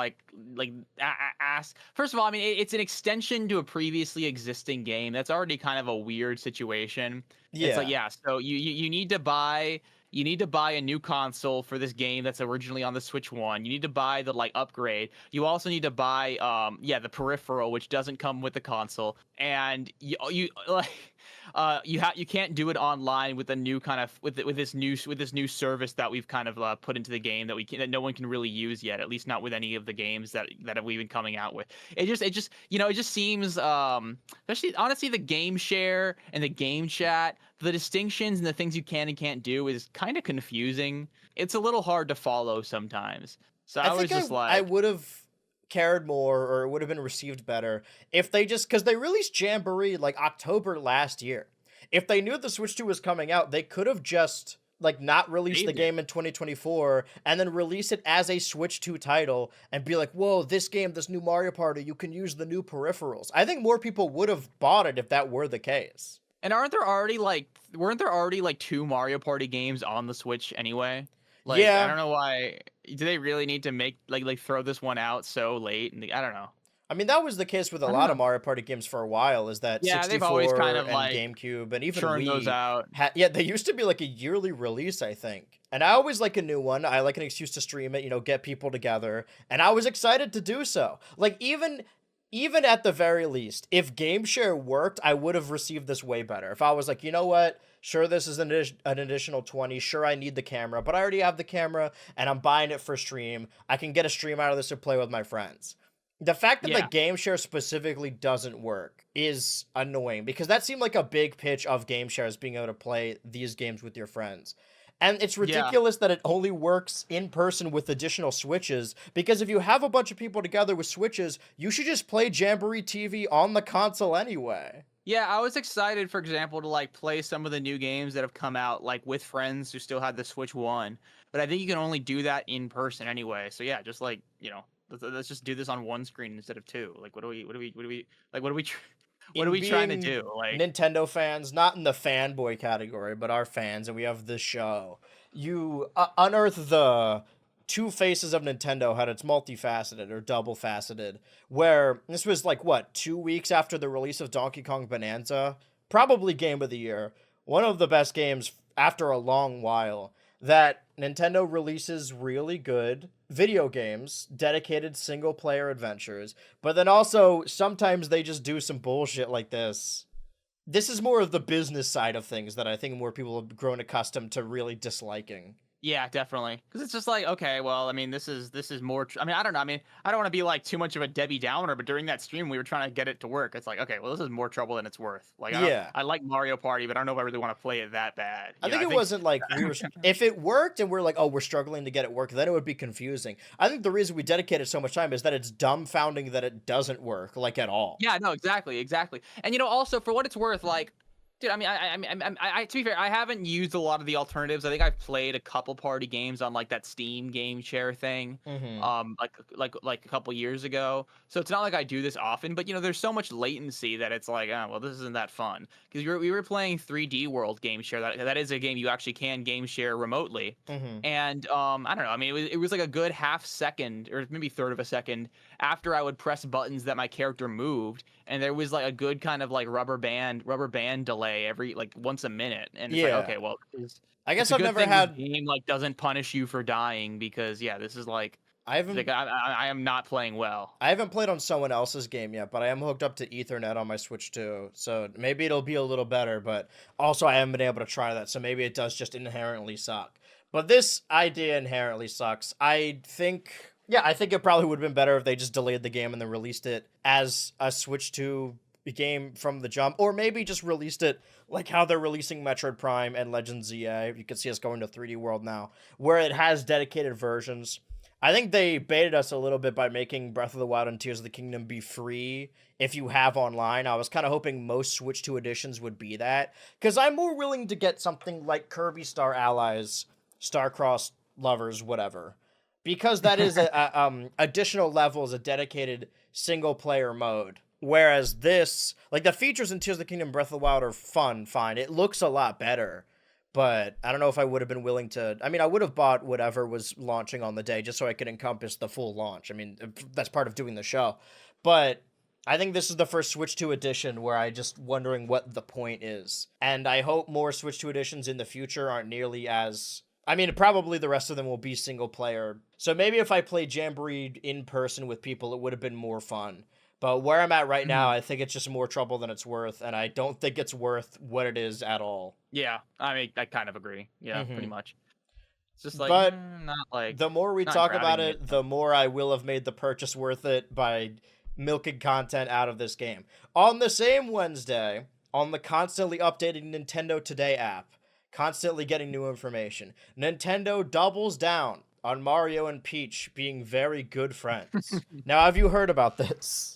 ask. First of all, I mean, it's an extension to a previously existing game. That's already kind of a weird situation. Yeah. It's like, yeah, so you need to buy a new console for this game that's originally on the Switch 1. You need to buy the upgrade. You also need to buy the peripheral, which doesn't come with the console. And you can't do it online with a new kind of with this new service that we've kind of put into the game that no one can really use yet, at least not with any of the games that we've been coming out with. It just seems especially honestly the game share and the game chat, the distinctions and the things you can and can't do is kind of confusing. It's a little hard to follow sometimes. So I was just I would have cared more, or it would have been received better if they just, because they released Jamboree October last year. If they knew the Switch 2 was coming out, they could have just not release the game in 2024 and then release it as a Switch 2 title and be like, whoa, this new Mario Party, you can use the new peripherals. I think more people would have bought it if that were the case. And weren't there already 2 Mario Party games on the Switch anyway? Yeah. I don't know why. Do they really need to make throw this one out so late? And I don't know. I mean, that was the case with a lot of Mario Party games for a while, is that 64 they've always kind of and GameCube and even churn Wii those out. They used to be a yearly release, I think. And I always like a new one. I like an excuse to stream it, get people together. And I was excited to do so. Even at the very least, if game share worked, I would have received this way better. If I was like, you know what? Sure, this is an additional 20. Sure, I need the camera, but I already have the camera and I'm buying it for stream. I can get a stream out of this to play with my friends. The fact that the game share specifically doesn't work is annoying because that seemed like a big pitch of game shares being able to play these games with your friends. And it's ridiculous that it only works in person with additional Switches, because if you have a bunch of people together with Switches, you should just play Jamboree TV on the console anyway. Yeah, I was excited, for example, to play some of the new games that have come out with friends who still had the Switch 1. But I think you can only do that in person anyway. So yeah, just let's just do this on one screen instead of two. What are we trying to do? Nintendo fans, not in the fanboy category, but our fans, and we have this show. You unearth the two faces of Nintendo, how it's multifaceted or double faceted, where this was 2 weeks after the release of Donkey Kong Bonanza, probably game of the year, one of the best games after a long while, that Nintendo releases really good video games, dedicated single-player adventures, but then also sometimes they just do some bullshit like this. This is more of the business side of things that I think more people have grown accustomed to really disliking. Yeah, definitely. Because it's just okay, well, I mean, this is more. I mean, I don't know. I mean, I don't want to be too much of a Debbie Downer, but during that stream, we were trying to get it to work. It's okay, well, this is more trouble than it's worth. I like Mario Party, but I don't know if I really want to play it that bad. I think it wasn't we were. If it worked and we're we're struggling to get it work, then it would be confusing. I think the reason we dedicated so much time is that it's dumbfounding that it doesn't work at all. Yeah, no, exactly. And also for what it's worth, dude, I mean, I to be fair, I haven't used a lot of the alternatives. I think I've played a couple party games on that Steam game share thing, like a couple years ago. So it's not like I do this often, but there's so much latency that it's well, this isn't that fun. Because we were playing 3D World game share. That is a game you actually can game share remotely. And I don't know. I mean, it was a good half second or maybe third of a second after I would press buttons that my character moved, and there was a good kind of rubber band delay every once a minute, and it's okay, well, I guess I've never had game doesn't punish you for dying, because this is I haven't. Like, I am not playing well. I haven't played on someone else's game yet, but I am hooked up to Ethernet on my Switch too, so maybe it'll be a little better. But also, I haven't been able to try that, so maybe it does just inherently suck. But this idea inherently sucks. I think it probably would have been better if they just delayed the game and then released it as a Switch 2 game from the jump, or maybe just released it like how they're releasing Metroid Prime and Legend ZA. You can see us going to 3D World now, where it has dedicated versions. I think they baited us a little bit by making Breath of the Wild and Tears of the Kingdom be free if you have online. I was kind of hoping most Switch 2 editions would be that, because I'm more willing to get something like Kirby Star Allies, Starcross Lovers, whatever, because that is additional levels, a dedicated single-player mode. Whereas this, like, the features in Tears of the Kingdom Breath of the Wild are fine. It looks a lot better. But I don't know if I would have been willing to... I mean, I would have bought whatever was launching on the day just so I could encompass the full launch. I mean, that's part of doing the show. But I think this is the first Switch 2 edition where I just wondering what the point is. And I hope more Switch 2 editions in the future aren't nearly as... I mean, probably the rest of them will be single player. So maybe if I played Jamboree in person with people, it would have been more fun. But where I'm at right now, I think it's just more trouble than it's worth, and I don't think it's worth what it is at all. Yeah, I mean, I kind of agree. Yeah, pretty much. It's just like, but not like... the more we talk about it, the more I will have made the purchase worth it by milking content out of this game. On the same Wednesday, on the constantly updating Nintendo Today app, constantly getting new information, Nintendo doubles down on Mario and Peach being very good friends. Now, have you heard about this?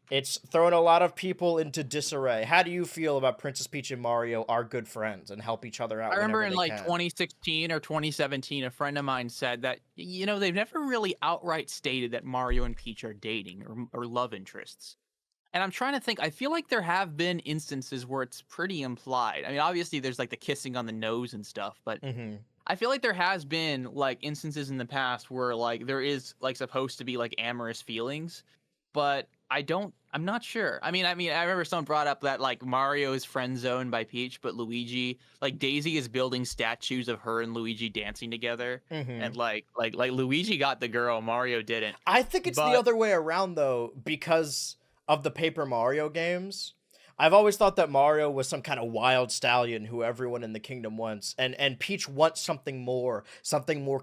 It's thrown a lot of people into disarray. How do you feel about Princess Peach and Mario are good friends and help each other out? I remember in like 2016 or 2017, a friend of mine said that, you know, they've never really outright stated that Mario and Peach are dating or love interests. And I'm trying to think, I feel like there have been instances where it's pretty implied. I mean, obviously there's like the kissing on the nose and stuff, but I feel like there has been like instances in the past where like there is like supposed to be like amorous feelings, but I'm not sure. I mean, I remember someone brought up that like Mario is friend zoned by Peach, but Luigi, like Daisy is building statues of her and Luigi dancing together. And like Luigi got the girl, Mario didn't. I think it's the other way around though, because of the Paper Mario games. I've always thought that Mario was some kind of wild stallion who everyone in the kingdom wants, and Peach wants something more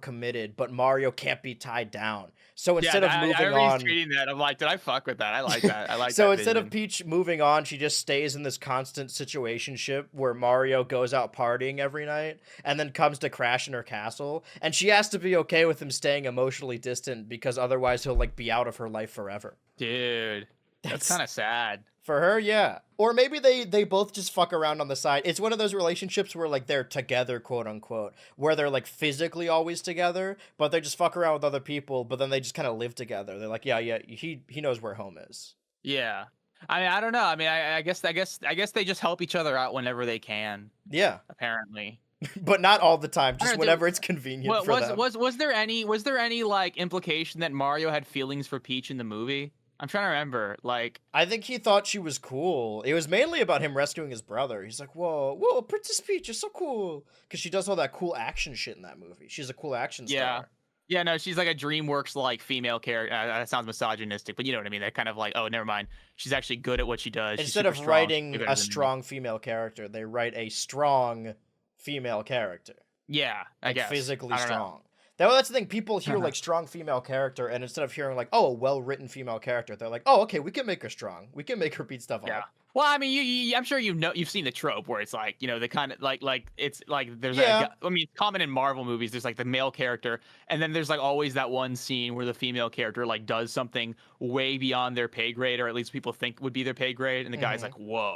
committed, but Mario can't be tied down. So instead of moving on, reading that, I'm like, did I fuck with that? I like that. I like so that instead vision. of Peach moving on, she just stays in this constant situationship where Mario goes out partying every night and then comes to crash in her castle, and she has to be okay with him staying emotionally distant because otherwise he'll like be out of her life forever. Dude, that's kind of sad. For her, yeah. Or maybe they both just fuck around on the side. It's one of those relationships where, like, they're together, quote unquote, where they're, like, physically always together, but they just fuck around with other people, but then they just kind of live together. They're like, yeah, he knows where home is. Yeah. I mean, I don't know. I mean, I guess they just help each other out whenever they can. Yeah. Apparently. But not all the time, just whenever it's convenient for them. Was there any, like, implication that Mario had feelings for Peach in the movie? I'm trying to remember, like... I think he thought she was cool. It was mainly about him rescuing his brother. He's like, whoa, Princess Peach, you're so cool. Because she does all that cool action shit in that movie. She's a cool action star. Yeah, no, she's like a DreamWorks, like, female character. That sounds misogynistic, but you know what I mean? They're kind of like, oh, never mind. She's actually good at what she does. Instead of writing a strong female character, they write a strong female character. Yeah, I guess. Physically strong. That's the thing. People hear like strong female character, and instead of hearing like, oh, a well-written female character, they're like, oh, okay, we can make her strong. We can make her beat stuff up. Well, I mean, I'm sure you've seen the trope where it's like, you know, the kind of like it's like there's I mean, it's common in Marvel movies. There's like the male character, and then there's like always that one scene where the female character like does something way beyond their pay grade, or at least people think would be their pay grade, and the guy's like, whoa.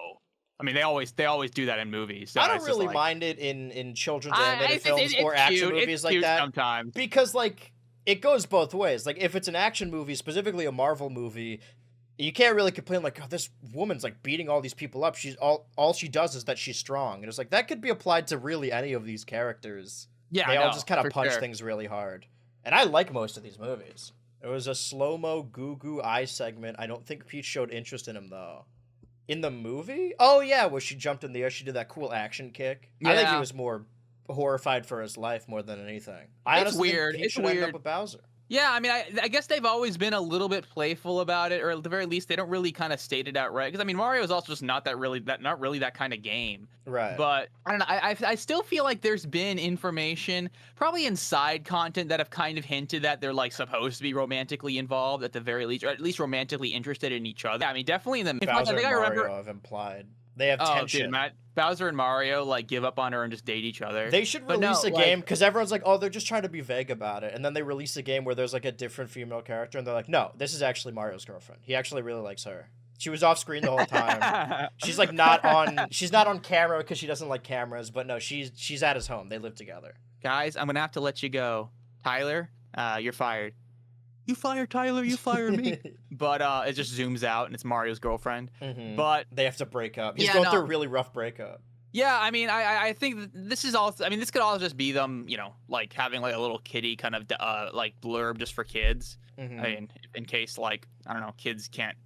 I mean, they always do that in movies. So I don't really mind it in children's animated films or action movies like that sometimes, because like it goes both ways. Like if it's an action movie, specifically a Marvel movie, you can't really complain like, oh, this woman's like beating all these people up. She's all she does is that she's strong, and it's like that could be applied to really any of these characters. Yeah, they all just kind of punch things really hard, and I like most of these movies. There was a slow-mo goo eye segment. I don't think Peach showed interest in him though. In the movie? Oh, yeah, where she jumped in the air. She did that cool action kick. Yeah. I think he was more horrified for his life more than anything. It's weird. End up with Bowser. Yeah, I mean, I guess they've always been a little bit playful about it, or at the very least, they don't really kind of state it outright. Because I mean, Mario is also just not really that kind of game. Right. But I don't know. I still feel like there's been information, probably in side content, that have kind of hinted that they're like supposed to be romantically involved at the very least, or at least romantically interested in each other. Yeah, I mean, definitely in the. In fact, Bowser I think and I Mario remember. have implied they have Oh, tension. dude, Bowser and Mario like give up on her and just date each other. They should But release no, a game because everyone's like, oh, they're just trying to be vague about it, and then they release a game where there's like a different female character, and they're like, no, this is actually Mario's girlfriend. He actually really likes her. She was off screen the whole time. She's like not on. She's not on camera because she doesn't like cameras. But no, she's at his home. They live together. Guys, I'm gonna have to let you go. Tyler, you're fired. You fire Tyler, you fire me. But it just zooms out and it's Mario's girlfriend. Mm-hmm. But they have to break up. He's going through a really rough breakup. Yeah, I mean, I think this is also. I mean, this could all just be them, like having like a little kitty kind of like blurb just for kids. Mm-hmm. I mean, in case like I don't know, kids can't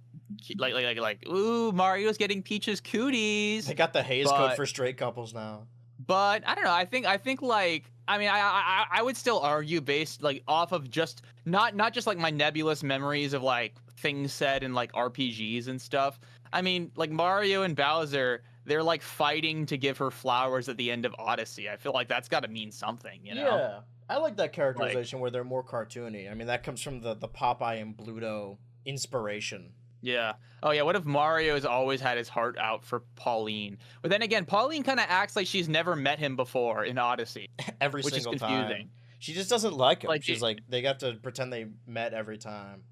like ooh, Mario's getting Peach's cooties. They got the Hays code for straight couples now. But I don't know. I think like I mean I would still argue based like off of just not just like my nebulous memories of like things said in like RPGs and stuff. I mean, like Mario and Bowser, they're like fighting to give her flowers at the end of Odyssey. I feel like that's got to mean something, you know? Yeah, I like that characterization where they're more cartoony. I mean, that comes from the Popeye and Bluto inspiration. Yeah. Oh yeah. What if Mario's always had his heart out for Pauline? But then again, Pauline kind of acts like she's never met him before in Odyssey. Every single time. She just doesn't like him. Like, she's like, they got to pretend they met every time.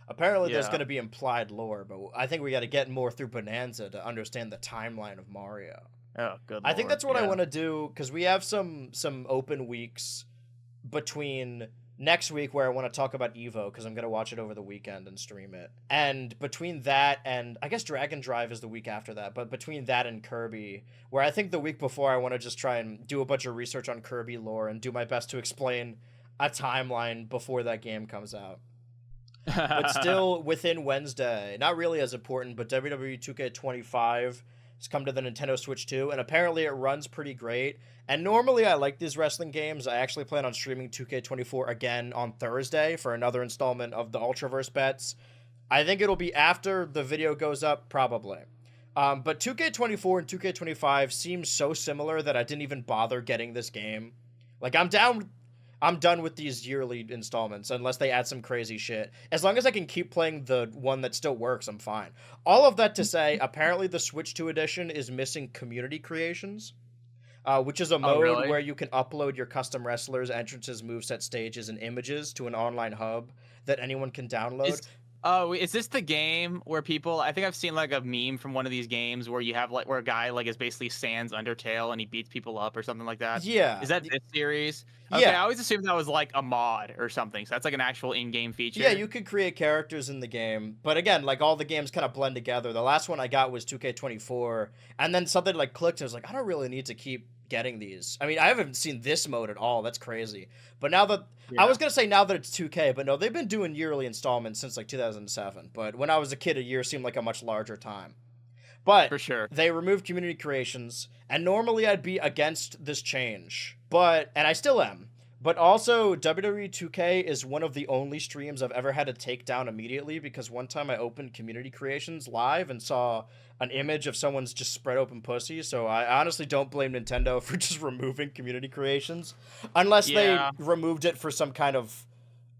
Apparently, there's going to be implied lore, but I think we got to get more through Bananza to understand the timeline of Mario. Oh, good. I think that's what I want to do because we have some open weeks between next week where I want to talk about Evo because I'm going to watch it over the weekend and stream it. And between that and I guess Dragon Drive is the week after that, but between that and Kirby, where I think the week before I want to just try and do a bunch of research on Kirby lore and do my best to explain a timeline before that game comes out. But still within Wednesday, not really as important, but WWE 2K25 has come to the Nintendo Switch 2, and apparently it runs pretty great. And normally I like these wrestling games. I actually plan on streaming 2K24 again on Thursday for another installment of the Ultraverse bets. I think it'll be after the video goes up, probably. But 2K24 and 2K25 seem so similar that I didn't even bother getting this game. Like, I'm done with these yearly installments unless they add some crazy shit. As long as I can keep playing the one that still works, I'm fine. All of that to say, apparently the Switch 2 edition is missing community creations, which is a mode where you can upload your custom wrestlers, entrances, moveset, stages, and images to an online hub that anyone can download. Is this the game where people? I think I've seen like a meme from one of these games where you have like where a guy like is basically Sans Undertale and he beats people up or something like that. Yeah. Is that this series? Okay, yeah. I always assumed that was like a mod or something. So that's like an actual in-game feature. Yeah, you could create characters in the game, but again, like all the games kind of blend together. The last one I got was 2K24, and then something like clicked. And I was like, I don't really need to keep getting these. I mean, I haven't seen this mode at all. That's crazy. But now that I was gonna say now that it's 2K, but no, they've been doing yearly installments since like 2007. But when I was a kid, a year seemed like a much larger time. But for sure, they removed community creations, and normally I'd be against this change, and I still am. But also, WWE 2K is one of the only streams I've ever had to take down immediately because one time I opened community creations live and saw an image of someone's just spread open pussy. So I honestly don't blame Nintendo for just removing community creations. Unless they removed it for some kind of,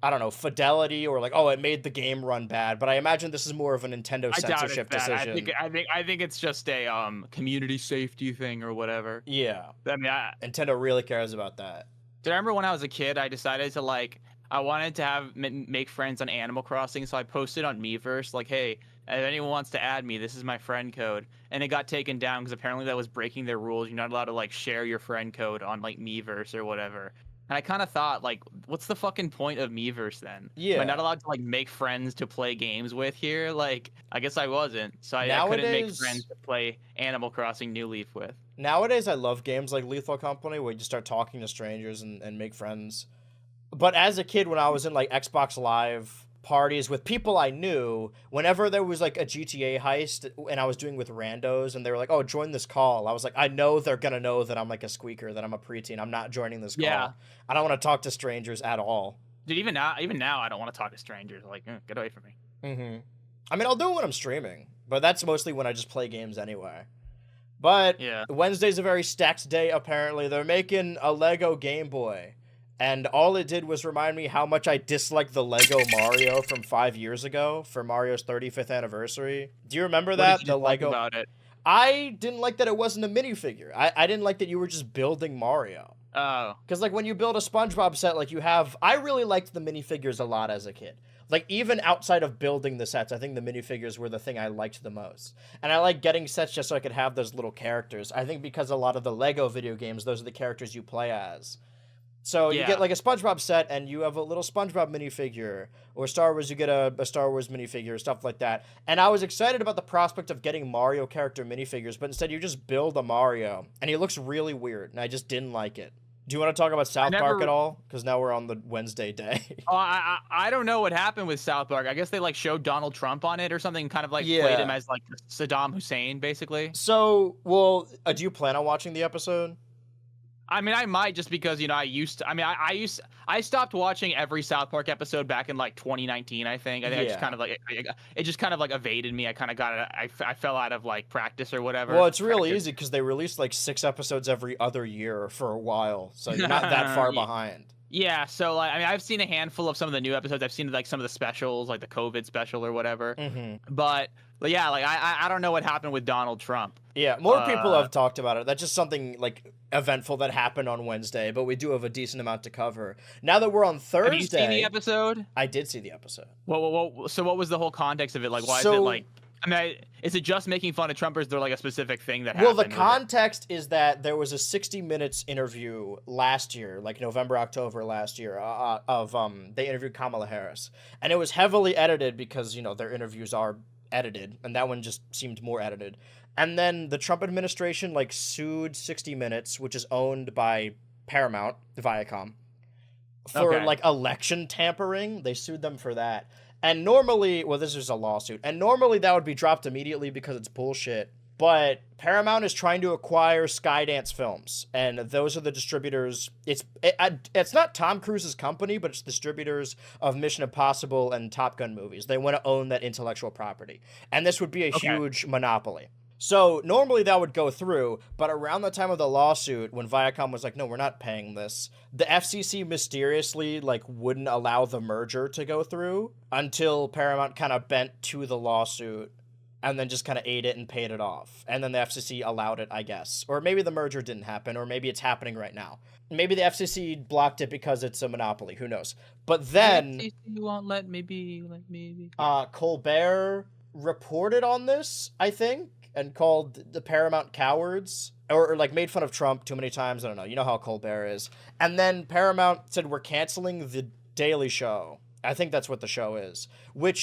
I don't know, fidelity or like, oh, it made the game run bad. But I imagine this is more of a Nintendo censorship decision. I think it's just a community safety thing or whatever. Yeah. I mean, Nintendo really cares about that. Do you remember when I was a kid, I decided to like, I wanted to make friends on Animal Crossing, so I posted on Miiverse like, hey, if anyone wants to add me, this is my friend code. And it got taken down because apparently that was breaking their rules. You're not allowed to like share your friend code on like Miiverse or whatever. And I kind of thought like, what's the fucking point of Miiverse then? Yeah. Am I not allowed to like make friends to play games with here? Like, I guess I wasn't. So I couldn't make friends to play Animal Crossing New Leaf with. Nowadays, I love games like Lethal Company where you just start talking to strangers and make friends. But as a kid, when I was in like Xbox Live parties with people I knew, whenever there was like a GTA heist and I was doing with randos and they were like, oh, join this call, I was like, I know they're going to know that I'm like a squeaker, that I'm a preteen. I'm not joining this call. Yeah. I don't want to talk to strangers at all. Dude, even now, I don't want to talk to strangers. Like, get away from me. Mm-hmm. I mean, I'll do it when I'm streaming, but that's mostly when I just play games anyway. But yeah. Wednesday's a very stacked day, apparently. They're making a Lego Game Boy, and all it did was remind me how much I disliked the Lego Mario from 5 years ago for Mario's 35th anniversary. Do you remember that? What did you like about it? I didn't like that it wasn't a minifigure. I didn't like that you were just building Mario. Oh. Because, like, when you build a SpongeBob set, like, you have... I really liked the minifigures a lot as a kid. Like, even outside of building the sets, I think the minifigures were the thing I liked the most. And I like getting sets just so I could have those little characters. I think because a lot of the Lego video games, those are the characters you play as. So you get, like, a SpongeBob set, and you have a little SpongeBob minifigure. Or Star Wars, you get a Star Wars minifigure, stuff like that. And I was excited about the prospect of getting Mario character minifigures, but instead you just build a Mario. And he looks really weird, and I just didn't like it. Do you want to talk about South Park at all? Because now we're on the Wednesday day. Oh, I don't know what happened with South Park. I guess they like showed Donald Trump on it or something, kind of like played him as like Saddam Hussein, basically. So, well, do you plan on watching the episode? I mean, I might, just because, you know, I stopped watching every South Park episode back in like 2019, I think. I just kind of like, it just kind of like evaded me. I kind of I fell out of like practice or whatever. Well, it's really easy because they released like 6 episodes every other year for a while. So you're not that far behind. Yeah, so like, I mean, I've seen a handful of some of the new episodes. I've seen like some of the specials, like the COVID special or whatever. But yeah, like I don't know what happened with Donald Trump. Yeah, more people have talked about it. That's just something like eventful that happened on Wednesday, but we do have a decent amount to cover. Now that we're on Thursday, have you seen the episode? I did see the episode. Well, so what was the whole context of it? Like, why is it like? I mean, is it just making fun of Trumpers? Is there like a specific thing that happened? Well, the context is that there was a 60 Minutes interview last year, like November, October last year, they interviewed Kamala Harris. And it was heavily edited because, you know, their interviews are edited, and that one just seemed more edited. And then the Trump administration, like, sued 60 Minutes, which is owned by Paramount, Viacom, for, like, election tampering. They sued them for that. And normally, well, this is a lawsuit, and normally that would be dropped immediately because it's bullshit. But Paramount is trying to acquire Skydance Films, and those are the distributors. It's not Tom Cruise's company, but it's distributors of Mission Impossible and Top Gun movies. They want to own that intellectual property, and this would be a huge monopoly. So normally that would go through, but around the time of the lawsuit, when Viacom was like, no, we're not paying this, the FCC mysteriously like wouldn't allow the merger to go through until Paramount kind of bent to the lawsuit and then just kind of ate it and paid it off. And then the FCC allowed it, I guess. Or maybe the merger didn't happen, or maybe it's happening right now. Maybe the FCC blocked it because it's a monopoly, who knows. But then FCC won't let me be. Colbert reported on this, I think, and called the Paramount cowards, or like made fun of Trump too many times. I don't know. You know how Colbert is. And then Paramount said, we're canceling the Daily Show. I think that's what the show is.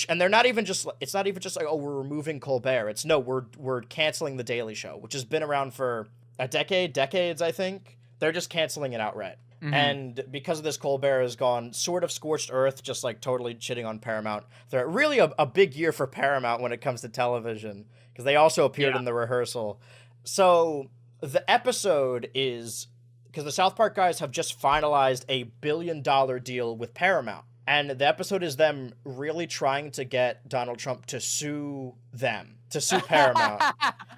And they're not even just, it's not even just like, oh, we're removing Colbert. It's no, we're canceling the Daily Show, which has been around for decades, I think. They're just canceling it outright. And because of this, Colbert has gone sort of scorched earth, just like totally shitting on Paramount. They're really a big year for Paramount when it comes to television, because they also appeared in the rehearsal. So the episode is, because the South Park guys have just finalized a $1 billion deal with Paramount. And the episode is them really trying to get Donald Trump to sue them, to sue Paramount.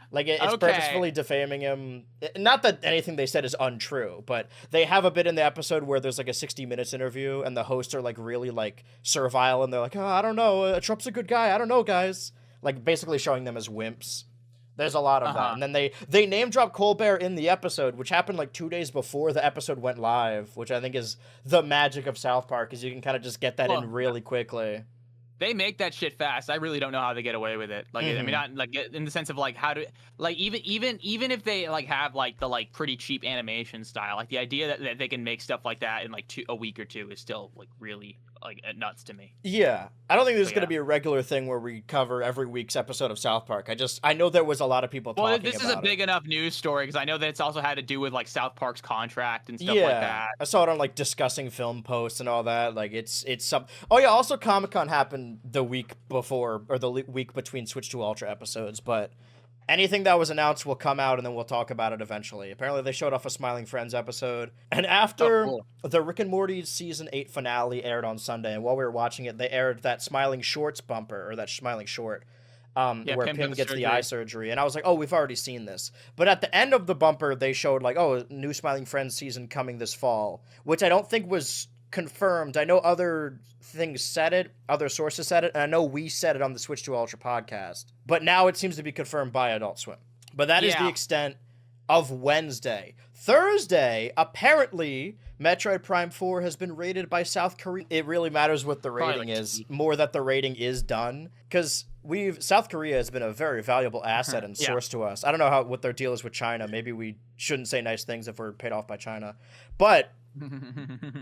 Like, it's purposefully defaming him. Not that anything they said is untrue, but they have a bit in the episode where there's, like, a 60 Minutes interview, and the hosts are, like, really, like, servile, and they're like, oh, I don't know, Trump's a good guy, I don't know, guys. Like, basically showing them as wimps. There's a lot of that. And then they name drop Colbert in the episode, which happened, like, 2 days before the episode went live, which I think is the magic of South Park, is you can kind of just get that in really quickly. They make that shit fast. I really don't know how they get away with it. Like, I mean, not like in the sense of like how to, like, even if they like have like the like pretty cheap animation style, like the idea that they can make stuff like that in like a week or two is still like really like nuts to me. Yeah, I don't think this is going to be a regular thing where we cover every week's episode of South Park. I know there was a lot of people talking about it. Well, this is a big enough news story because I know that it's also had to do with like South Park's contract and stuff like that. I saw it on like discussing film posts and all that. Like it's some. Oh yeah, also Comic-Con happened the week before, or the week between Switch to Ultra episodes, but Anything that was announced will come out, and then we'll talk about it eventually. Apparently, they showed off a Smiling Friends episode. And after the Rick and Morty Season 8 finale aired on Sunday, and while we were watching it, they aired that Smiling Shorts bumper, or that Smiling Short, where Pim gets the eye surgery. And I was like, oh, we've already seen this. But at the end of the bumper, they showed, like, oh, new Smiling Friends season coming this fall, which I don't think was confirmed. I know other things said it, other sources said it, and I know we said it on the Switch 2 Ultra podcast. But now it seems to be confirmed by Adult Swim. But that is the extent of Wednesday. Thursday, apparently, Metroid Prime 4 has been rated by South Korea. It really matters what the rating is, more that the rating is done, because South Korea has been a very valuable asset and source to us. I don't know what their deal is with China. Maybe we shouldn't say nice things if we're paid off by China. But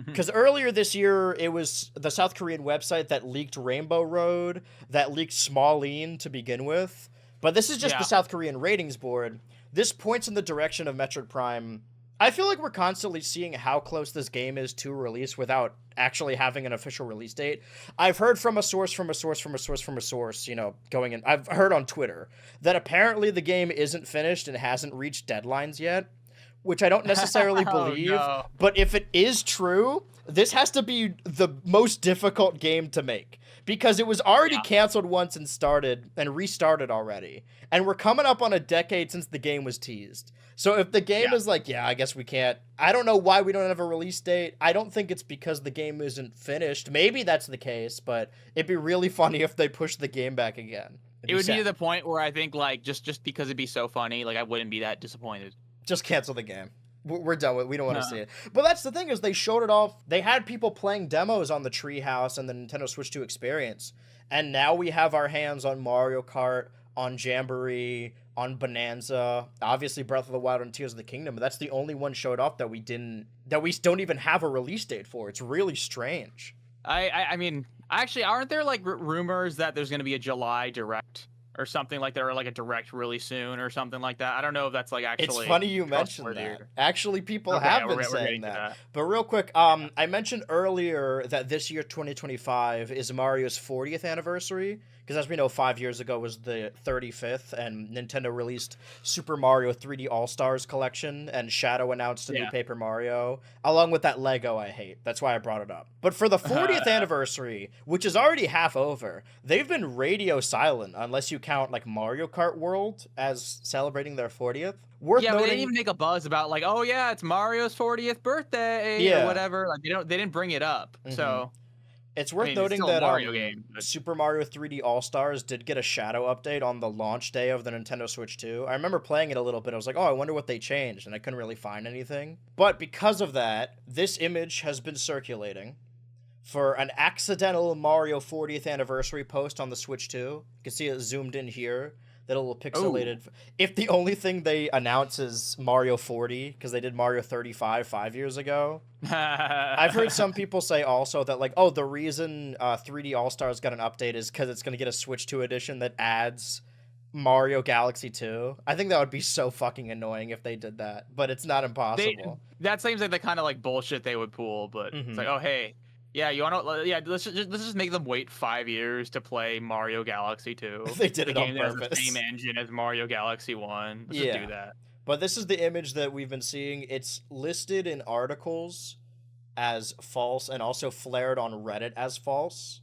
because earlier this year, it was the South Korean website that leaked Rainbow Road, that leaked Smallene to begin with. But this is just the South Korean ratings board. This points in the direction of Metroid Prime. I feel like we're constantly seeing how close this game is to release without actually having an official release date. I've heard from a source, you know, going in. I've heard on Twitter that apparently the game isn't finished and hasn't reached deadlines yet, which I don't necessarily believe. No. But if it is true, this has to be the most difficult game to make, because it was already canceled once and restarted already. And we're coming up on a decade since the game was teased. So if the game is like, I guess we can't, I don't know why we don't have a release date. I don't think it's because the game isn't finished. Maybe that's the case, but it'd be really funny if they pushed the game back again. It would be to the point where I think, like, just because it'd be so funny, like, I wouldn't be that disappointed. Just cancel the game. We're done with it. We don't want to see it. But that's the thing, is they showed it off. They had people playing demos on the Treehouse and the Nintendo Switch 2 experience. And now we have our hands on Mario Kart, on Jamboree, on Bananza, obviously Breath of the Wild and Tears of the Kingdom. But that's the only one showed off that we don't even have a release date for. It's really strange. I mean, actually, aren't there like rumors that there's going to be a July Direct or something like that, or like a Direct really soon or something like that? I don't know if that's like actually. It's funny you mentioned that. Actually, people have been saying that. But real quick, I mentioned earlier that this year, 2025, is Mario's 40th anniversary. Because as we know, 5 years ago was the 35th, and Nintendo released Super Mario 3D All-Stars Collection, and Shadow announced a new Paper Mario, along with that Lego I hate. That's why I brought it up. But for the 40th anniversary, which is already half over, they've been radio silent, unless you count like Mario Kart World as celebrating their 40th. But they didn't even make a buzz about like, oh yeah, it's Mario's 40th birthday or whatever. Like they didn't bring it up. So it's worth noting that Super Mario 3D All-Stars did get a Shadow update on the launch day of the Nintendo Switch 2. I remember playing it a little bit. I was like, oh, I wonder what they changed, and I couldn't really find anything. But because of that, this image has been circulating for an accidental Mario 40th anniversary post on the Switch 2. You can see it zoomed in here. That little pixelated. Ooh. If the only thing they announce is Mario 40, because they did Mario 35 5 years ago. I've heard some people say also that, like, oh, the reason 3D All-Stars got an update is because it's going to get a Switch 2 edition that adds Mario Galaxy 2. I think that would be so fucking annoying if they did that, but it's not impossible. That seems like the kind of, like, bullshit they would pull, but it's like, oh, hey. Yeah, you want to? Yeah, let's just make them wait 5 years to play Mario Galaxy 2. They did it on purpose. The game that has the same engine as Mario Galaxy 1. Let's just do that. But this is the image that we've been seeing. It's listed in articles as false and also flared on Reddit as false.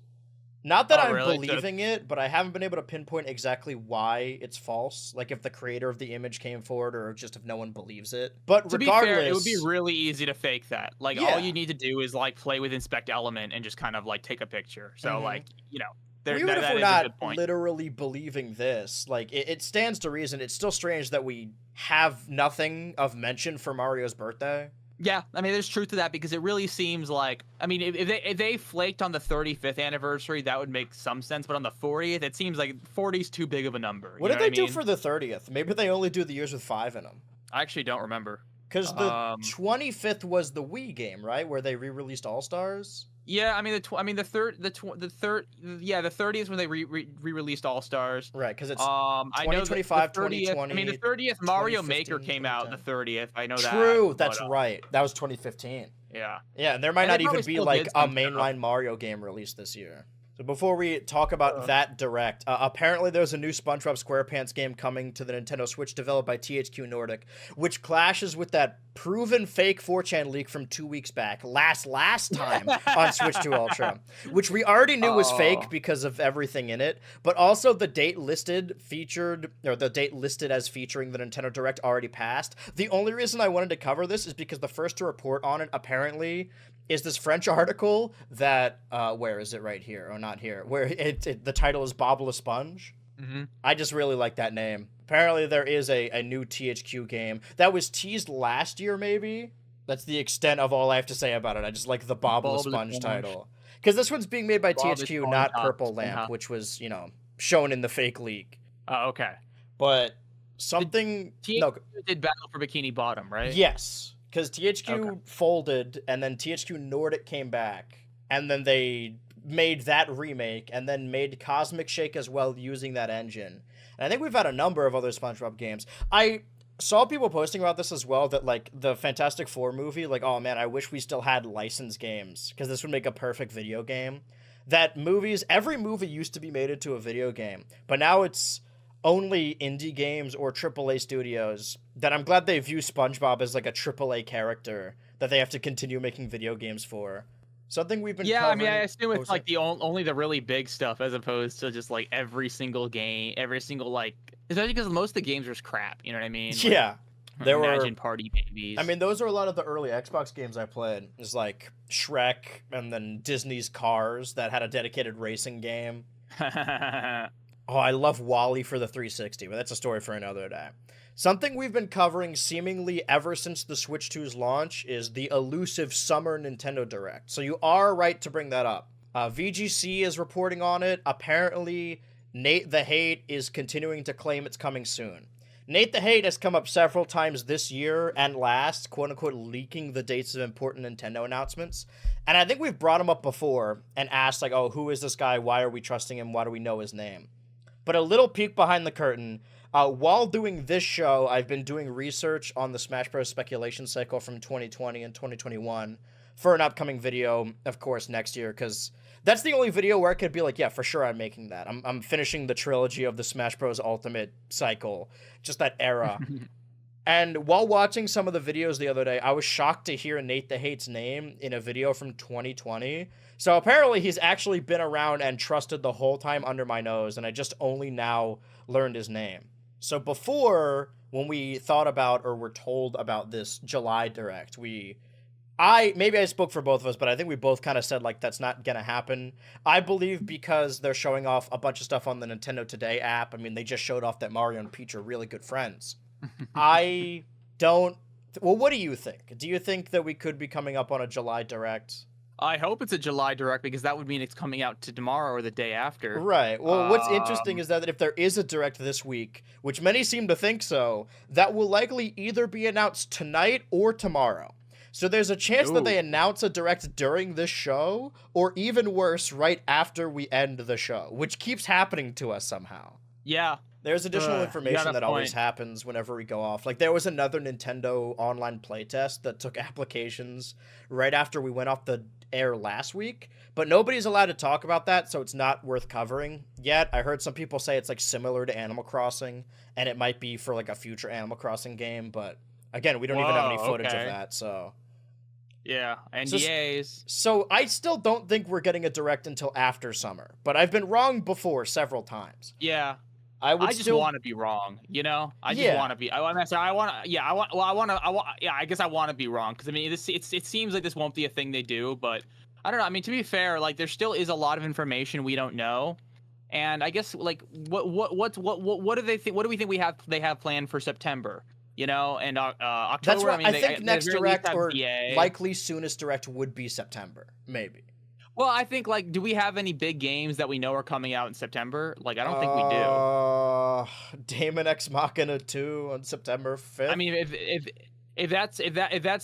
Not that I'm believing it, but I haven't been able to pinpoint exactly why it's false. Like if the creator of the image came forward or just if no one believes it. But regardless, to be fair, it would be really easy to fake that. Like all you need to do is like play with Inspect Element and just kind of like take a picture. So like, you know, even if we're not literally believing this, like it stands to reason. It's still strange that we have nothing of mention for Mario's birthday. Yeah, I mean, there's truth to that because it really seems like, I mean, if they flaked on the 35th anniversary, that would make some sense. But on the 40th, it seems like 40 is too big of a number. What did they do for the 30th? Maybe they only do the years with 5 in them. I actually don't remember. Because the 25th was the Wii game, right? Where they re-released All-Stars? Yeah, I mean the 30th when they re-released All Stars. Right, because it's 2025, 2020. I mean the 30th Mario Maker came out the 30th. I know that. True, that's right. That was 2015. Yeah. Yeah, and there might not even be like a mainline Mario game released this year. So before we talk about that direct, apparently there's a new SpongeBob SquarePants game coming to the Nintendo Switch developed by THQ Nordic, which clashes with that proven fake 4chan leak from 2 weeks back, last time on Switch 2 Ultra, which we already knew was fake because of everything in it, but also the date listed as featuring the Nintendo Direct already passed. The only reason I wanted to cover this is because the first to report on it apparently is this French article that, where is it right here? Or not here, where the title is Bobble a Sponge. Mm-hmm. I just really like that name. Apparently there is a new THQ game that was teased last year, maybe? That's the extent of all I have to say about it. I just like the Bobble a Sponge title. Because this one's being made by THQ, not Purple Lamp, which was, shown in the fake leak. Oh, okay. But something... THQ did Battle for Bikini Bottom, right? Yes. Because THQ folded, and then THQ Nordic came back, and then they made that remake, and then made Cosmic Shake as well using that engine. And I think we've had a number of other SpongeBob games. I saw people posting about this as well, that, like, the Fantastic Four movie, like, oh man, I wish we still had licensed games, because this would make a perfect video game. That every movie used to be made into a video game, but now it's only indie games or AAA studios that I'm glad they view SpongeBob as like a AAA character that they have to continue making video games for. Something we've been covering. I mean, I assume it's like only the really big stuff as opposed to just like every single game, especially because most of the games are crap, you know what I mean? Yeah. There Imagine Party Babies. I mean, those are a lot of the early Xbox games I played. It's like Shrek and then Disney's Cars that had a dedicated racing game. Oh, I love Wall-E for the 360, but that's a story for another day. Something we've been covering seemingly ever since the Switch 2's launch is the elusive Summer Nintendo Direct. So you are right to bring that up. VGC is reporting on it. Apparently, Nate the Hate is continuing to claim it's coming soon. Nate the Hate has come up several times this year and last, quote-unquote, leaking the dates of important Nintendo announcements. And I think we've brought him up before and asked, like, oh, who is this guy? Why are we trusting him? Why do we know his name? But a little peek behind the curtain, while doing this show, I've been doing research on the Smash Bros. Speculation cycle from 2020 and 2021 for an upcoming video, of course, next year, because that's the only video where I could be like, yeah, for sure I'm making that. I'm finishing the trilogy of the Smash Bros. Ultimate cycle, just that era. And while watching some of the videos the other day, I was shocked to hear Nate the Hate's name in a video from 2020. So apparently he's actually been around and trusted the whole time under my nose, and I just only now learned his name. So before, when we thought about or were told about this July Direct, maybe I spoke for both of us, but I think we both kind of said, like, that's not going to happen. I believe because they're showing off a bunch of stuff on the Nintendo Today app. I mean, they just showed off that Mario and Peach are really good friends. Well, what do you think? Do you think that we could be coming up on a July Direct? I hope it's a July Direct because that would mean it's coming out to tomorrow or the day after. Right. Well, what's interesting is that if there is a Direct this week, which many seem to think so, that will likely either be announced tonight or tomorrow. So there's a chance that they announce a Direct during this show, or even worse, right after we end the show, which keeps happening to us somehow. Yeah. There's additional information that always happens whenever we go off. Like, there was another Nintendo online playtest that took applications right after we went off the air last week, but nobody's allowed to talk about that, so it's not worth covering yet. I heard some people say it's, like, similar to Animal Crossing, and it might be for, like, a future Animal Crossing game, but, again, we don't even have any footage of that, so... Yeah, NDAs. So I still don't think we're getting a Direct until after summer, but I've been wrong before several times. Yeah. I just want to be wrong, you know? I just want to be. I guess I want to be wrong because I mean, it seems like this won't be a thing they do, but I don't know. I mean, to be fair, like there still is a lot of information we don't know, and I guess like what do they think? What do we think they have planned for September? You know, and October. That's what I think. Next Direct or likely soonest Direct would be September, maybe. Well, I think, like, do we have any big games that we know are coming out in September? Like, I don't think we do. Daemon X Machina 2 on September 5th. I mean, if that's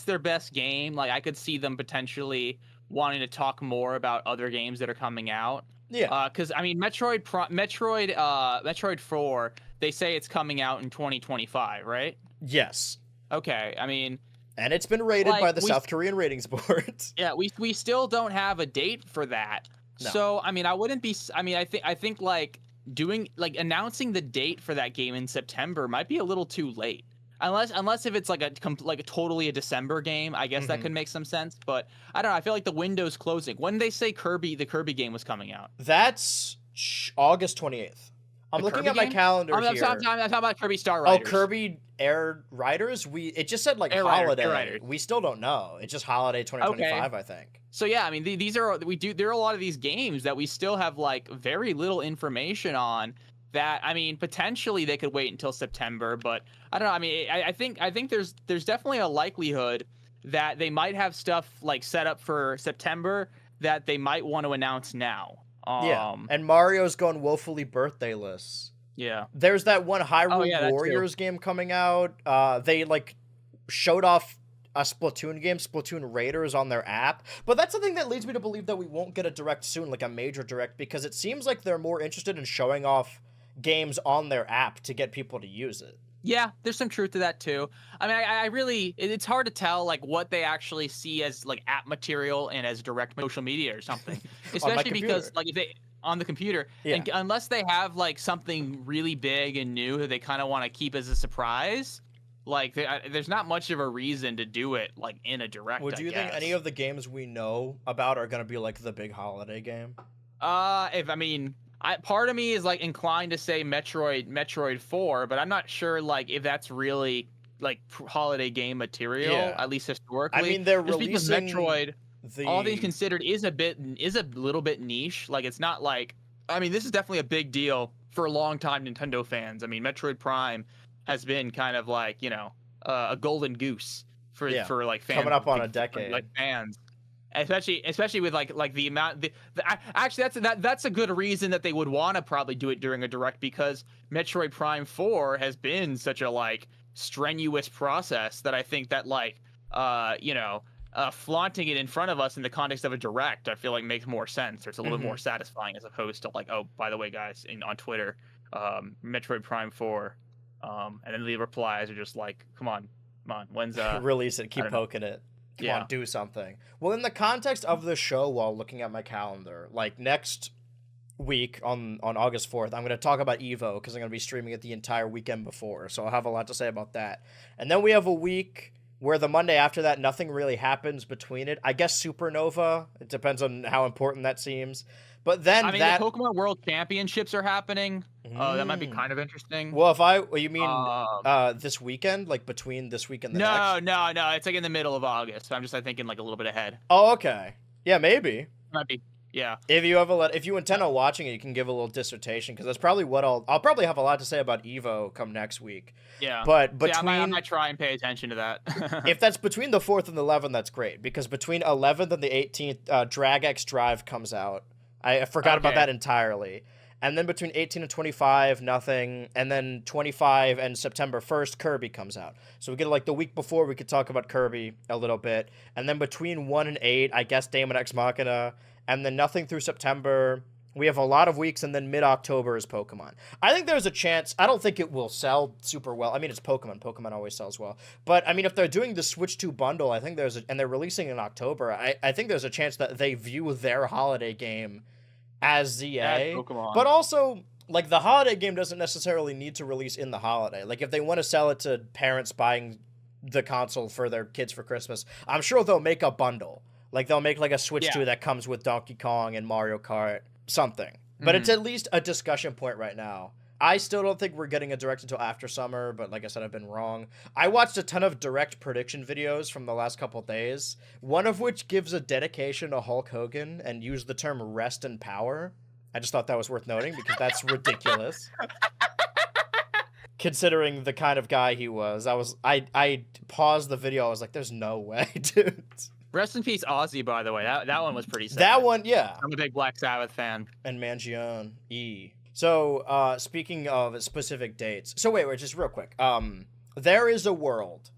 their best game, like, I could see them potentially wanting to talk more about other games that are coming out. Yeah. Because, I mean, Metroid 4, they say it's coming out in 2025, right? Yes. Okay, I mean... And it's been rated by the South Korean ratings board. Yeah, we still don't have a date for that. No. So I mean, I wouldn't be. I mean, I think like doing like announcing the date for that game in September might be a little too late. Unless if it's like a totally a December game, I guess that could make some sense. But I don't know. I feel like the window's closing. When did they say the Kirby game was coming out? That's August 28th. I'm looking at my calendar here. I'm talking about Kirby Star Riders. Oh, Kirby Air Riders? It just said like Air holiday. Riders. We still don't know. It's just holiday 2025, I think. So yeah, I mean there are a lot of these games that we still have like very little information on. That, I mean, potentially they could wait until September, but I don't know. I mean, I think there's definitely a likelihood that they might have stuff like set up for September that they might want to announce now. Yeah, and Mario's going woefully birthdayless. Yeah. There's that one Hyrule Warriors game coming out. They like showed off a Splatoon game, Splatoon Raiders, on their app. But that's something that leads me to believe that we won't get a direct soon, like a major direct, because it seems like they're more interested in showing off games on their app to get people to use it. Yeah, there's some truth to that too. I mean, I really, it's hard to tell like what they actually see as like app material and as direct social media or something, especially because like if they on the computer, and unless they have like something really big and new that they kind of want to keep as a surprise, like there's not much of a reason to do it like in a direct. Would you think any of the games we know about are going to be like the big holiday game? Part of me is like inclined to say Metroid 4, but I'm not sure like if that's really like holiday game material, at least historically. I mean, they're releasing Metroid. All things considered is a little bit niche. Like it's not like, I mean, this is definitely a big deal for a long time Nintendo fans. I mean, Metroid Prime has been kind of like, you know, a golden goose for like fans coming up on a decade, like fans. Especially with like the amount. Actually, that's a good reason that they would want to probably do it during a direct, because Metroid Prime 4 has been such a like strenuous process that I think that like flaunting it in front of us in the context of a direct, I feel like makes more sense, or it's a little bit more satisfying, as opposed to like, oh, by the way, guys, on Twitter, Metroid Prime 4, and then the replies are just like, come on, when's release it, keep poking it. Come on, do something. Well, in the context of the show, while looking at my calendar, like next week on August 4th, I'm going to talk about Evo, because I'm going to be streaming it the entire weekend before, so I'll have a lot to say about that. And then we have a week where the Monday after that, nothing really happens between it. I guess Supernova. It depends on how important that seems. But then the Pokemon World Championships are happening. That might be kind of interesting. Well, you mean this weekend, like between this week and the next? No. It's like in the middle of August. I'm just thinking like a little bit ahead. Oh, okay. Yeah, maybe. Might be. Yeah. If you intend on watching it, you can give a little dissertation, because that's probably what I'll probably have a lot to say about Evo come next week. Yeah. But I might try and pay attention to that. If that's between the 4th and the 11th, that's great, because between 11th and the 18th, Drag X Drive comes out. I forgot about that entirely. And then between 18 and 25, nothing. And then 25 and September 1st, Kirby comes out. So we get like the week before, we could talk about Kirby a little bit. And then between 1 and 8, I guess Daemon X Machina. And then nothing through September. We have a lot of weeks, and then mid-October is Pokemon. I think there's a chance. I don't think it will sell super well. I mean, it's Pokemon. Pokemon always sells well. But, I mean, if they're doing the Switch 2 bundle, I think and they're releasing in October, I think there's a chance that they view their holiday game as ZA. But also, like, the holiday game doesn't necessarily need to release in the holiday. Like, if they want to sell it to parents buying the console for their kids for Christmas, I'm sure they'll make a bundle. Like, they'll make, like, a Switch 2 that comes with Donkey Kong and Mario Kart. Something. But it's at least a discussion point right now. I still don't think we're getting a direct until after summer, but like I said, I've been wrong. I watched a ton of direct prediction videos from the last couple of days, one of which gives a dedication to Hulk Hogan and used the term rest and power. I just thought that was worth noting, because that's ridiculous. Considering the kind of guy he was. I paused the video, I was like, there's no way, dude. Rest in peace, Ozzy, by the way. That one was pretty sad. That one, yeah. I'm a big Black Sabbath fan. And Mangione. So, speaking of specific dates. So, wait, just real quick. There is a world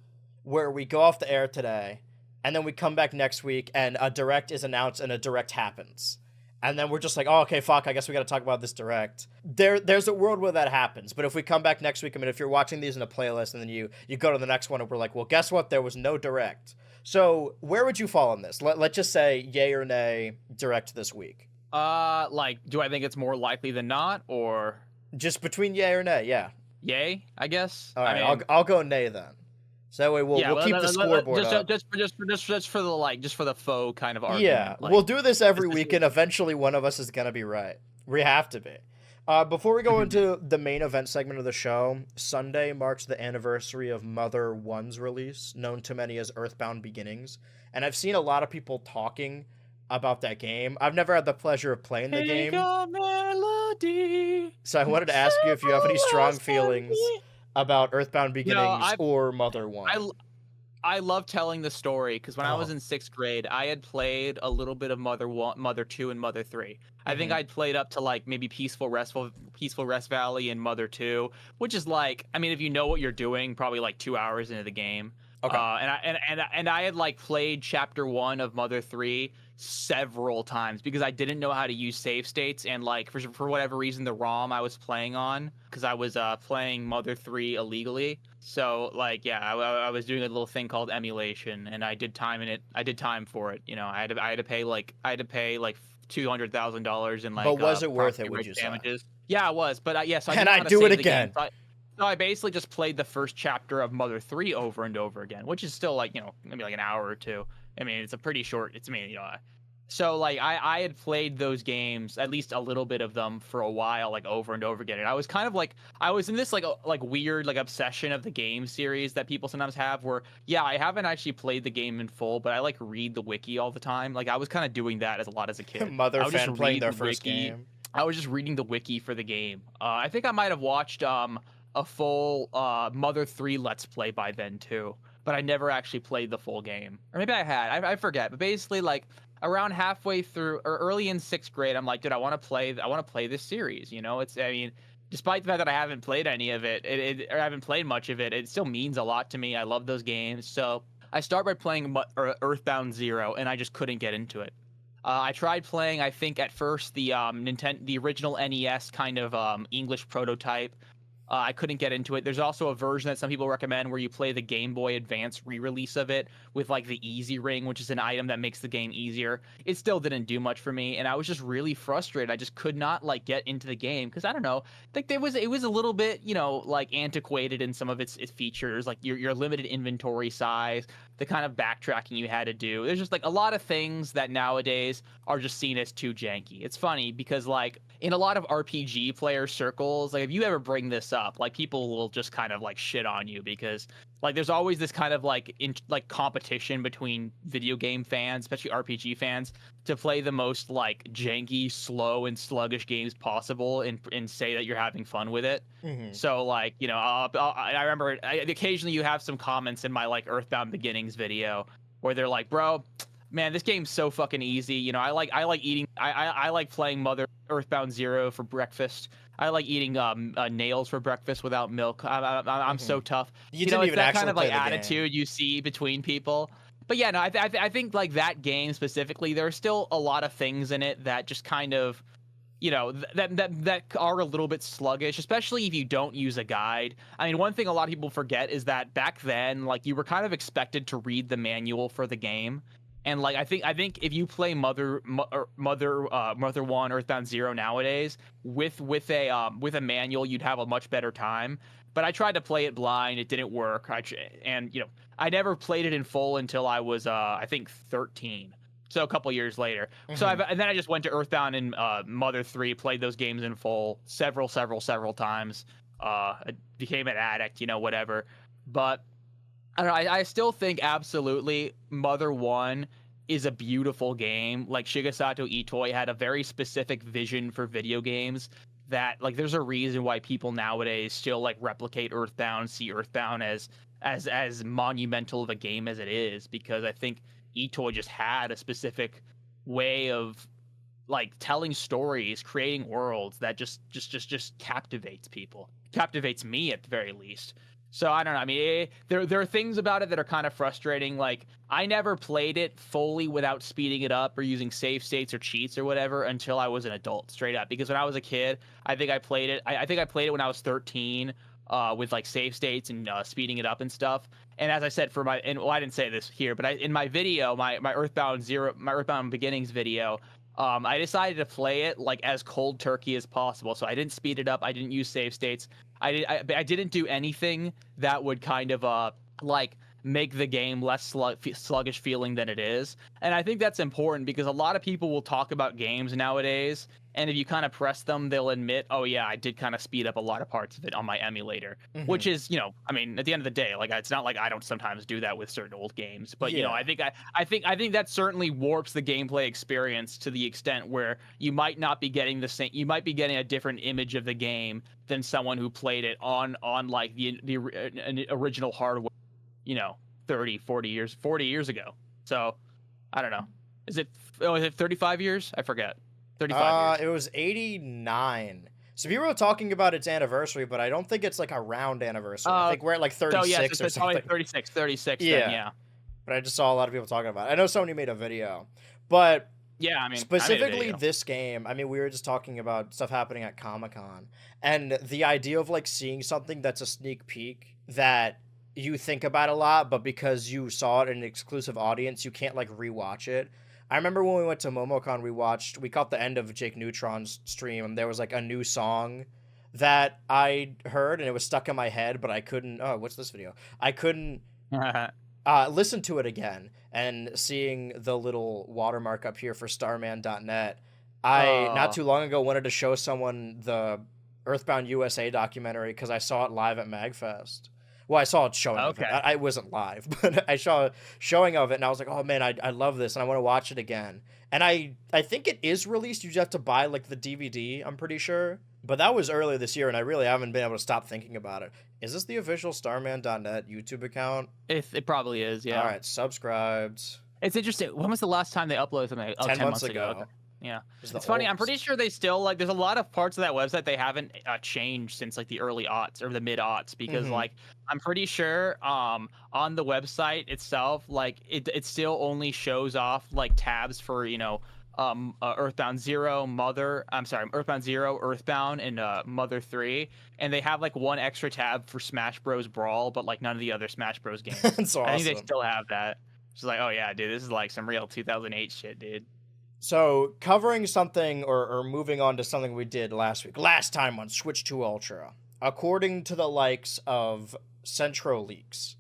where we go off the air today, and then we come back next week, and a direct is announced, and a direct happens. And then we're just like, oh, okay, fuck, I guess we got to talk about this direct. There's a world where that happens. But if we come back next week, I mean, if you're watching these in a playlist, and then you go to the next one, and we're like, well, guess what? There was no direct. So where would you fall on this? Let's just say yay or nay direct this week. Like, do I think it's more likely than not, or Just between yay or nay, yeah. yay? I guess. All I right, mean, I'll go nay then. So that way yeah. we'll keep the scoreboard up. Just for the like, just for the faux kind of Yeah, argument. Like, we'll do this every this week, and eventually one of us is gonna be right. We have to be. Before we go into the main event segment of the show, Sunday marks the anniversary of Mother 1's release, known to many as Earthbound Beginnings, and I've seen a lot of people talking about that game. I've never had the pleasure of playing the Take game, a melody. so I wanted to ask you if you have any strong feelings about Earthbound You know, Beginnings or Mother 1. I love telling the story because when I was Oh. in 6th grade, I had played a little bit of Mother 1, Mother 2, and Mother 3. I think I'd played up to like maybe Peaceful Rest Valley and Mother 2, which is like, I mean, if you know what you're doing, probably like 2 hours into the game. Okay. And I had like played Chapter 1 of Mother 3 several times because I didn't know how to use save states, and like for whatever reason the ROM I was playing on, because I was playing Mother 3 illegally. So like, yeah, I was doing a little thing called emulation, and I did time for it. You know, I had to pay like $200,000 in like But was it worth it, property would rights you say? damages. Yeah, it was, but yes, And I'd do it again. So I basically just played the first chapter of Mother 3 over and over again, which is still like, you know, maybe like an hour or two. I mean, it's a pretty short, it's, I mean, you know, so like I had played those games, at least a little bit of them for a while, like over and over again. And I was kind of like, I was in this like weird like obsession of the game series that people sometimes have where, yeah, I haven't actually played the game in full, but I like read the wiki all the time. Like I was kind of doing that as a lot as a kid. Mother I would fan just playing read their the first wiki. game. I was just reading the wiki for the game. I think I might have watched a full Mother 3 Let's Play by then too, but I never actually played the full game. Or maybe I had. I forget. But basically, like around halfway through or early in 6th grade, I'm like, dude, I want to play this series. You know, it's, I mean, despite the fact that I haven't played any of it, or I haven't played much of it, it still means a lot to me. I love those games. So I start by playing Earthbound Zero, and I just couldn't get into it. I tried playing, I think at first the the original NES kind of English prototype. I couldn't get into it. There's also a version that some people recommend where you play the Game Boy Advance re-release of it with like the Easy Ring, which is an item that makes the game easier. It still didn't do much for me, and I was just really frustrated. I just could not like get into the game because I don't know, like it was a little bit, you know, like antiquated in some of its features, like your limited inventory size, the kind of backtracking you had to do. There's just like a lot of things that nowadays are just seen as too janky. It's funny because like in a lot of RPG player circles, like if you ever bring this up, like people will just kind of like shit on you because like there's always this kind of like competition between video game fans, especially RPG fans, to play the most like janky, slow, and sluggish games possible and say that you're having fun with it. So like, you know, I remember occasionally you have some comments in my like Earthbound Beginnings video where they're like, bro, man, this game's so fucking easy. You know, I like eating. I like playing Mother Earthbound Zero for breakfast. I like eating nails for breakfast without milk. I'm so tough. You know, didn't it's even that actually kind of play like the attitude game. you see between people. But yeah, no, I think like that game specifically, there are still a lot of things in it that just kind of, you know, that are a little bit sluggish, especially if you don't use a guide. I mean, one thing a lot of people forget is that back then, like you were kind of expected to read the manual for the game. And like I think if you play Mother 1 Earthbound Zero nowadays with a manual, you'd have a much better time. But I tried to play it blind, it didn't work. And you know, I never played it in full until I was I think 13. So a couple years later. So and then I just went to Earthbound and Mother 3, played those games in full several times. I became an addict, you know, whatever. But I don't know. I still think absolutely Mother 1 is a beautiful game. Like Shigesato Itoi had a very specific vision for video games that like there's a reason why people nowadays still like replicate Earthbound, see Earthbound as monumental of a game as it is, because I think Itoi just had a specific way of like telling stories, creating worlds that just captivates people. Captivates me at the very least. So I don't know. I mean, there are things about it that are kind of frustrating. Like I never played it fully without speeding it up or using save states or cheats or whatever until I was an adult, straight up. Because when I was a kid, I think I played it. I think I played it when I was 13, with like save states and speeding it up and stuff. And as I said for my, and well, I didn't say this here, but in my video, my Earthbound Beginnings video, I decided to play it like as cold turkey as possible. So I didn't speed it up. I didn't use save states. I didn't do anything that would kind of like make the game less sluggish feeling than it is. And I think that's important because a lot of people will talk about games nowadays, and if you kind of press them, they'll admit, oh yeah, I did kind of speed up a lot of parts of it on my emulator, which is, you know, I mean, at the end of the day, like, it's not like I don't sometimes do that with certain old games, but you know, I think that certainly warps the gameplay experience to the extent where you might not be getting the same, you might be getting a different image of the game than someone who played it on like the original hardware, you know, 40 years ago. So I don't know. Is it 35 years? I forget. 35 years. It was 89. So people were talking about its anniversary, but I don't think it's like a round anniversary. I think we're at like 36 or something. 36 yeah. then, yeah. But I just saw a lot of people talking about it. I know somebody made a video. But yeah, I mean, specifically this game, I mean, we were just talking about stuff happening at Comic-Con. And the idea of like seeing something that's a sneak peek that you think about a lot, but because you saw it in an exclusive audience, you can't like rewatch it. I remember when we went to MomoCon, we caught the end of Jake Neutron's stream, and there was like a new song that I heard, and it was stuck in my head, but I couldn't. Oh, what's this video? I couldn't listen to it again. And seeing the little watermark up here for Starman.net, I not too long ago wanted to show someone the Earthbound USA documentary because I saw it live at MagFest. Well, I saw it showing of it. I wasn't live, but I saw a showing of it, and I was like, oh, man, I love this, and I want to watch it again. And I think it is released. You just have to buy, like, the DVD, I'm pretty sure. But that was earlier this year, and I really haven't been able to stop thinking about it. Is this the official Starman.net YouTube account? It probably is, yeah. All right, subscribed. It's interesting. When was the last time they uploaded something? 10 months ago. Okay. Yeah, it's funny. I'm pretty sure they still like. There's a lot of parts of that website they haven't changed since like the early aughts or the mid aughts because like I'm pretty sure on the website itself like it still only shows off like tabs for Earthbound Zero, Earthbound Zero, Earthbound, and Mother 3, and they have like one extra tab for Smash Bros. Brawl, but like none of the other Smash Bros. Games. That's awesome. I think they still have that. It's like, oh yeah, dude, this is like some real 2008 shit, dude. So, covering something or moving on to something we did last time on Switch 2 Ultra, according to the likes of Centro Leaks,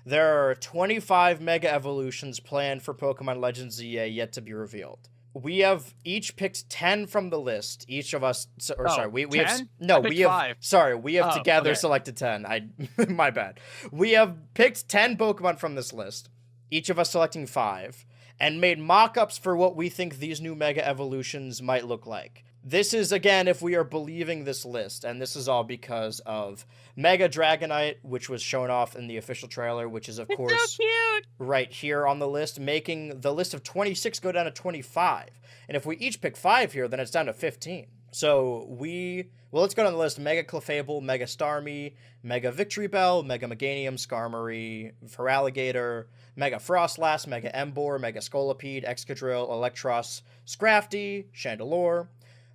there are 25 Mega Evolutions planned for Pokemon Legends ZA yet to be revealed. We have each picked 10 from the list. Each of us, we have 5. Sorry, we have together selected 10. My bad. We have picked 10 Pokemon from this list. Each of us selecting 5. And made mock-ups for what we think these new Mega Evolutions might look like. This is, again, if we are believing this list, and this is all because of Mega Dragonite, which was shown off in the official trailer, which is, of course, so cute. Right here on the list, making the list of 26 go down to 25. And if we each pick 5 here, then it's down to 15. So let's go down the list. Mega Clefable, Mega Starmie, Mega Victory Bell, Mega Meganium, Skarmory, Feraligatr, Mega Frostlass, Mega Emboar, Mega Scolipede, Excadrill, Electros, Scrafty, Chandelure,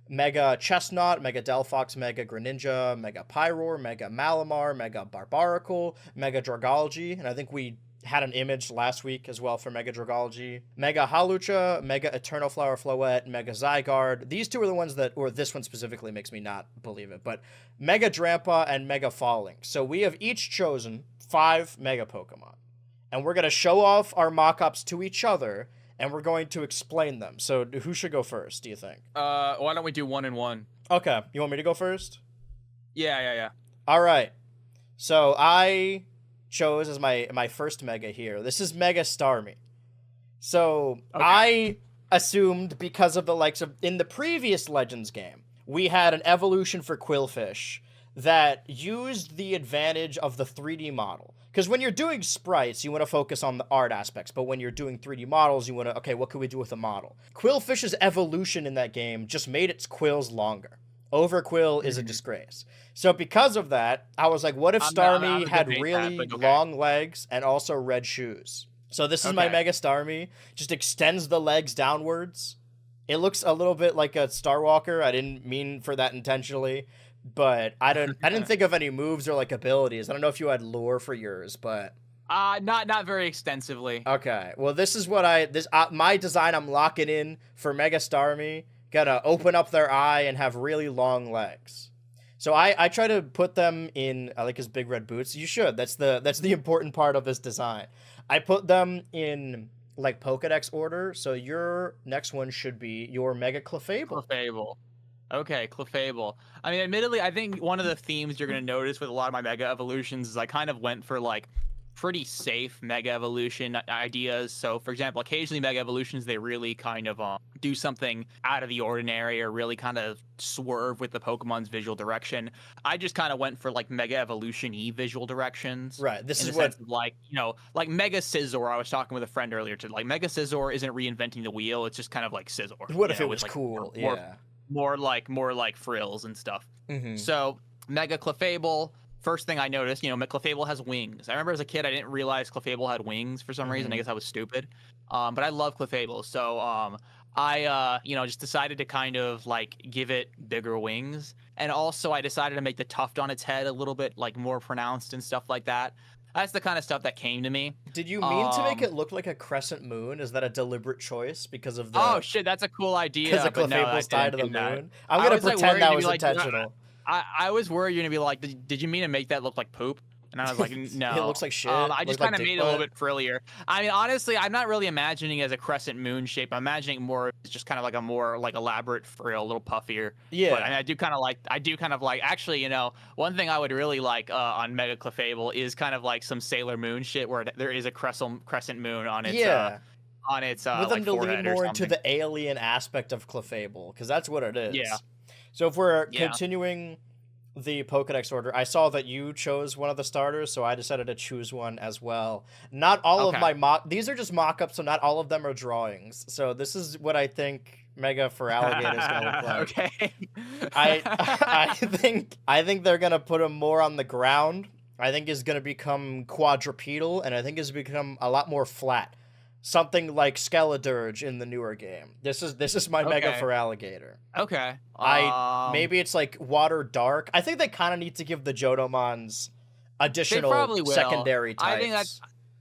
Mega Chestnut, Mega Delphox, Mega Greninja, Mega Pyroar, Mega Malamar, Mega Barbaracle, Mega Dragology, and I think we had an image last week as well for Mega Dragology, Mega Hawlucha, Mega Eternal Flower Floette, Mega Zygarde. These two are the ones that, or this one specifically makes me not believe it, but Mega Drampa and Mega Falling. So we have each chosen 5 Mega Pokemon, and we're going to show off our mock-ups to each other, and we're going to explain them. So who should go first, do you think? Why don't we do 1 and 1? Okay, you want me to go first? Yeah. All right. So I chose as my first Mega here. This is Mega Starmie. So I assumed because of the likes of in the previous Legends game, we had an evolution for Quillfish that used the advantage of the 3D model. Because when you're doing sprites, you want to focus on the art aspects, but when you're doing 3D models, you want to, okay, what can we do with a model? Quillfish's evolution in that game just made its quills longer. Overquill is a disgrace. So because of that, I was like, what if Starmie had really long legs and also red shoes? So this is my Mega Starmie. Just extends the legs downwards. It looks a little bit like a Starwalker. I didn't mean for that intentionally, but I didn't think of any moves or like abilities. I don't know if you had lore for yours, but Not very extensively. Okay. Well, this is what my design I'm locking in for Mega Starmie. Gonna open up their eye and have really long legs. So I try to put them in. I like his big red boots. You should. That's the important part of this design. I put them in like Pokedex order. So your next one should be your Mega Clefable. Clefable. Okay, Clefable. I mean, admittedly, I think one of the themes you're gonna notice with a lot of my Mega Evolutions is I kind of went for like pretty safe Mega Evolution ideas. So, for example, occasionally Mega Evolutions, they really kind of do something out of the ordinary or really kind of swerve with the Pokemon's visual direction. I just kind of went for like Mega Evolution-y visual directions. Right. This is what, like, you know, like Mega Scizor. I was talking with a friend earlier to like Mega Scizor isn't reinventing the wheel. It's just kind of like Scizor. What if it was like cool? More like frills and stuff. Mm-hmm. So Mega Clefable. First thing I noticed, you know, Clefable has wings. I remember as a kid, I didn't realize Clefable had wings for some reason. I guess I was stupid. But I love Clefable. So I you know, just decided to kind of like give it bigger wings. And also I decided to make the tuft on its head a little bit like more pronounced and stuff like that. That's the kind of stuff that came to me. Did you mean to make it look like a crescent moon? Is that a deliberate choice because of the... Oh, shit, that's a cool idea. Because of Clefable's tie to the moon? I'm going to pretend that was intentional. I was worried you're going to be like, did you mean to make that look like poop? And I was like, no. It looks like shit. I just kind of made it a little bit frillier. I mean, honestly, I'm not really imagining it as a crescent moon shape. I'm imagining more, it's just kind of like a more like elaborate frill, a little puffier. Yeah. But I do kind of like, actually, you know, one thing I would really like on Mega Clefable is kind of like some Sailor Moon shit where there is a crescent moon on its, with them like to lean more into the alien aspect of Clefable, because that's what it is. Yeah. So if we're continuing the Pokedex order, I saw that you chose one of the starters, so I decided to choose one as well. Not all of my these are just mock-ups, so not all of them are drawings. So this is what I think Mega for Alligator is gonna look like. Okay. I think they're gonna put him more on the ground. I think he's gonna become quadrupedal, and I think he's become a lot more flat. Something like Skeledirge in the newer game. This is my Mega for Alligator. Okay. Maybe it's like Water Dark. I think they kind of need to give the Jodomons additional secondary types.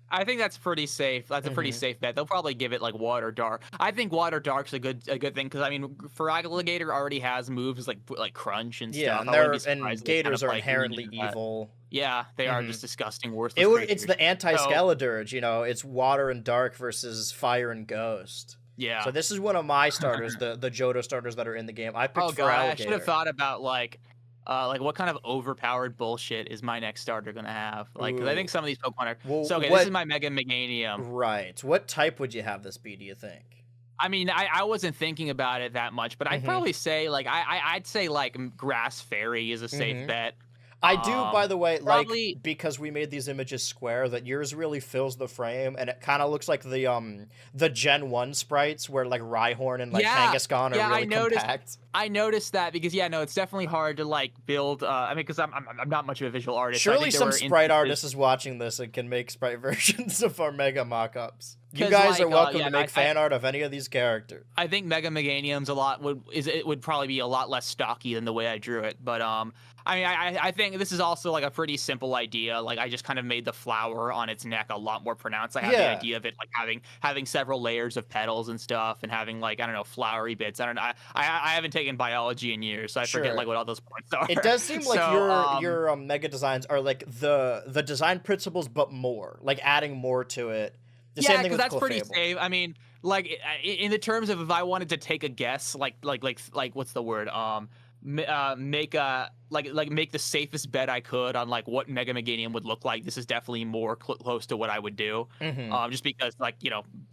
I think that's pretty safe. That's a pretty safe bet. They'll probably give it like Water Dark. I think Water Dark's a good thing because I mean, for Alligator already has moves like Crunch and stuff. And Gators are inherently evil. Yeah, they are just disgusting, worthless creatures. It's the anti-Skeledirge, you know. It's Water and Dark versus Fire and Ghost. Yeah. So this is one of my starters, the Johto starters that are in the game. I picked for Alligator. I should have thought about like what kind of overpowered bullshit is my next starter gonna have? Like, because I think some of these Pokemon are. Well, so this is my Mega Meganium. Right. What type would you have this be? Do you think? I mean, I wasn't thinking about it that much, but I'd probably say like I'd say like Grass Fairy is a safe bet. I do, by the way, probably, like, because we made these images square, that yours really fills the frame, and it kind of looks like the Gen 1 sprites, where, like, Rhyhorn and, like, Kangaskhan are really compact. I noticed that, because, it's definitely hard to, like, build, I mean, because I'm not much of a visual artist. Surely some sprite artist is watching this and can make sprite versions of our Mega Mockups. You guys are welcome to make fan art of any of these characters. I think Mega Meganium's would probably be a lot less stocky than the way I drew it, but, I mean, I think this is also, like, a pretty simple idea. Like, I just kind of made the flower on its neck a lot more pronounced. I have the idea of it, like, having several layers of petals and stuff, and having, like, I don't know, flowery bits. I don't know. I haven't taken biology in years, so I forget, like, what all those points are. It does seem like your Mega designs are, like, the design principles, but more. Like, adding more to it. Yeah, because that's pretty safe. I mean, like, in the terms of if I wanted to take a guess, like what's the word? Make the safest bet I could on like what Mega Meganium would look like. This is definitely more close to what I would do. Just because like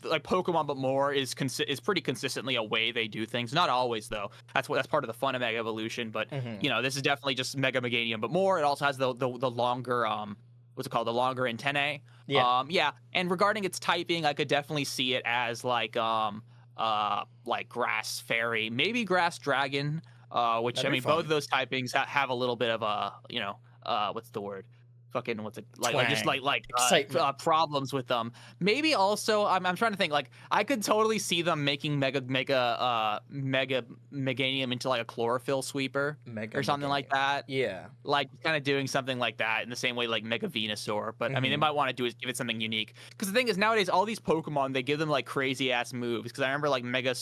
like Pokemon but more is pretty consistently a way they do things. Not always though. That's part of the fun of Mega Evolution. But this is definitely just Mega Meganium but more. It also has the longer what's it called? The longer antennae. Yeah. And regarding its typing, I could definitely see it as like Grass Fairy, maybe Grass Dragon. Which I mean, both of those typings have a little bit of a, what's the word? fucking what's it just Twang. Excitement. problems with them. Maybe also I'm trying to think, like I could totally see them making Meganium into like a chlorophyll sweeper or something like that. Yeah, like kind of doing something like that in the same way like Mega Venusaur. But I mean, they might want to do is give it something unique, because the thing is nowadays all these Pokemon, they give them like crazy ass moves. Because I remember like Mega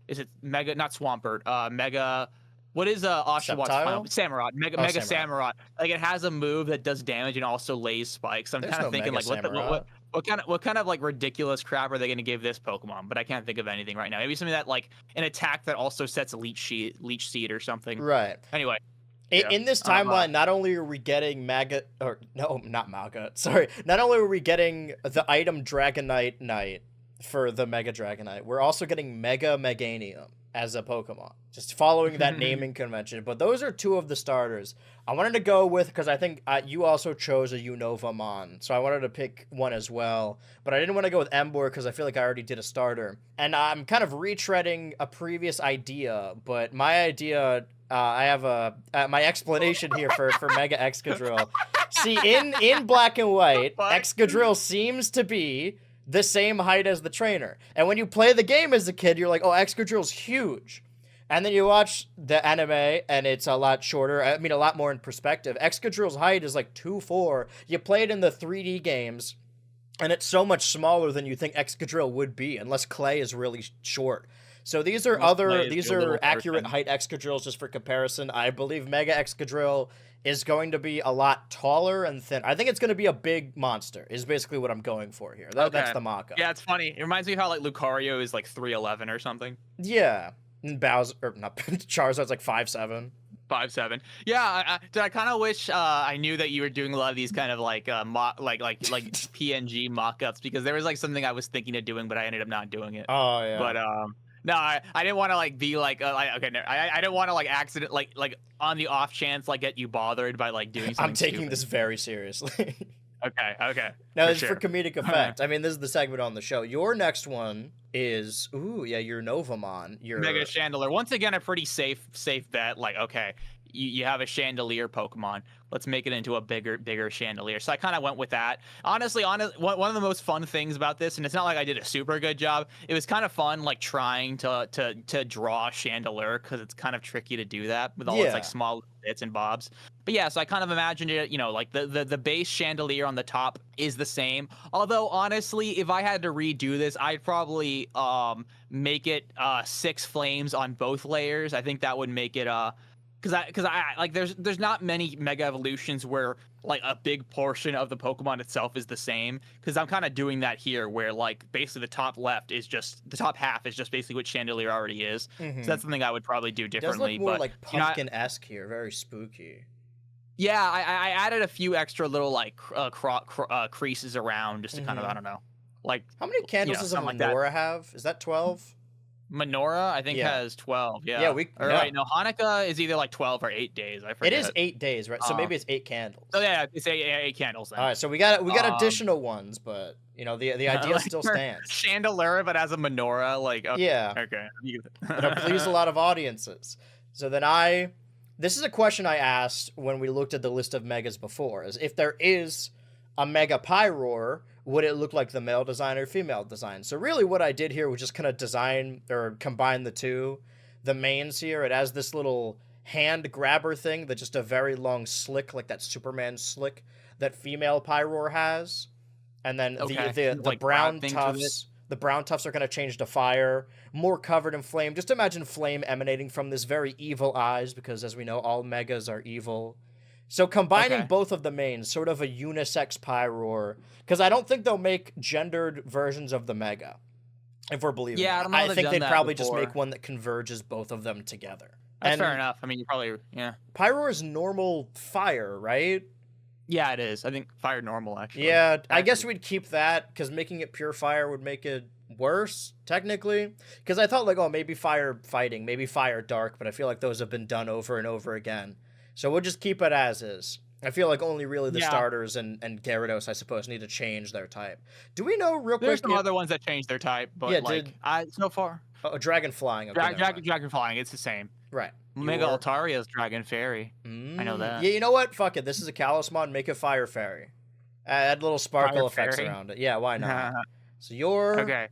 is it Mega, not Swampert, Mega, what is Oshawott final? Samurott. Mega Samurott. Like it has a move that does damage and also lays spikes. So I'm kind of thinking like what kind of like ridiculous crap are they going to give this Pokemon? But I can't think of anything right now. Maybe something that like an attack that also sets Leech Seed or something. Right. Anyway. In this timeline, not only are we getting not only are we getting the item Dragonite Knight for the Mega Dragonite, we're also getting Mega Meganium as a Pokemon, just following that naming convention. But those are two of the starters. I wanted to go with, because I think you also chose a Unovamon, so I wanted to pick one as well. But I didn't want to go with Emboar because I feel like I already did a starter. And I'm kind of retreading a previous idea, but my idea... I have my explanation here for Mega Excadrill. See, in black and white, Excadrill seems to be the same height as the trainer. And when you play the game as a kid, you're like, oh, Excadrill's huge. And then you watch the anime, and it's a lot shorter. I mean, a lot more in perspective. Excadrill's height is like 2'4". You play it in the 3D games, and it's so much smaller than you think Excadrill would be, unless Clay is really short. So these are accurate height Excadrills just for comparison. I believe Mega Excadrill is going to be a lot taller and thin. I think it's going to be a big monster, is basically what I'm going for here. That's the mock-up. Yeah, it's funny. It reminds me of how like Lucario is like 3'11" or something. Yeah. And Bowser, or not, Charizard's like 5'7". 5'7". Yeah, I kind of wish I knew that you were doing a lot of these kind of like PNG mock-ups, because there was like something I was thinking of doing, but I ended up not doing it. Oh yeah. But no, I didn't want to like be like okay, no, I didn't want to like accident like on the off chance like get you bothered by like doing something. I'm taking stupid. this very seriously. Okay. Now this is for comedic effect. I mean, this is the segment on the show. Your next one is your Novamon. Your Mega Chandelure. Once again, a pretty safe bet. Like, okay, you have a Chandelier Pokemon. Let's make it into a bigger Chandelier. So I kind of went with that. Honestly, one of the most fun things about this, and it's not like I did a super good job, it was kind of fun like trying to draw Chandelure, because it's kind of tricky to do that with all its like small bits and bobs. But yeah, so I kind of imagined it, like the base Chandelier on the top is the same. Although honestly, if I had to redo this, I'd probably make it 6 flames on both layers. I think that would make it because I like there's not many Mega Evolutions where like a big portion of the Pokemon itself is the same, because I'm kind of doing that here, where like basically the top half is just basically what Chandelier already is. So that's something I would probably do differently. It does look more like pumpkin-esque here, very spooky. Yeah, I added a few extra little like creases around just to kind of, I don't know, like how many candles does a Minora have? Is that 12? Minora, I think, has 12. Yeah. Yeah, Right. No, Hanukkah is either like 12 or 8 days. I forget. It is 8 days, right? So maybe it's 8 candles. Oh yeah, it's 8 candles then. All right, so we got additional ones, but the idea like still stands. Chandelier, but as a menorah, like okay. It'll please a lot of audiences. So then this is a question I asked when we looked at the list of megas before: is if there is a Mega Pyroar, would it look like the male design or female design? So really what I did here was just kind of design or combine the two. The mains here, it has this little hand grabber thing that's just a very long slick, like that Superman slick that female Pyroar has. And then the like brown tufts, the brown tufts are going to change to fire, more covered in flame. Just imagine flame emanating from this very evil eyes, because as we know, all megas are evil. So combining both of the mains, sort of a unisex Pyroar, because I don't think they'll make gendered versions of the Mega, if we're believing. Yeah, I think they'd probably just make one that converges both of them together. That's fair enough. I mean, you probably Pyroar is normal fire, right? Yeah, it is. I think fire normal actually. Yeah, I guess we'd keep that, because making it pure fire would make it worse technically. Because I thought like, oh, maybe fire fighting, maybe fire dark, but I feel like those have been done over and over again. So we'll just keep it as is. I feel like only really the starters and Gyarados, I suppose, need to change their type. Do we know real quick? There's some other ones that change their type, but so far. Oh, dragon flying. Okay, dragon flying, it's the same. Right. Mega Altaria's Dragon Fairy. I know that. Yeah, you know what? Fuck it. This is a Kalos mod. Make a Fire Fairy. Add little sparkle effects around it. Yeah, why not? So your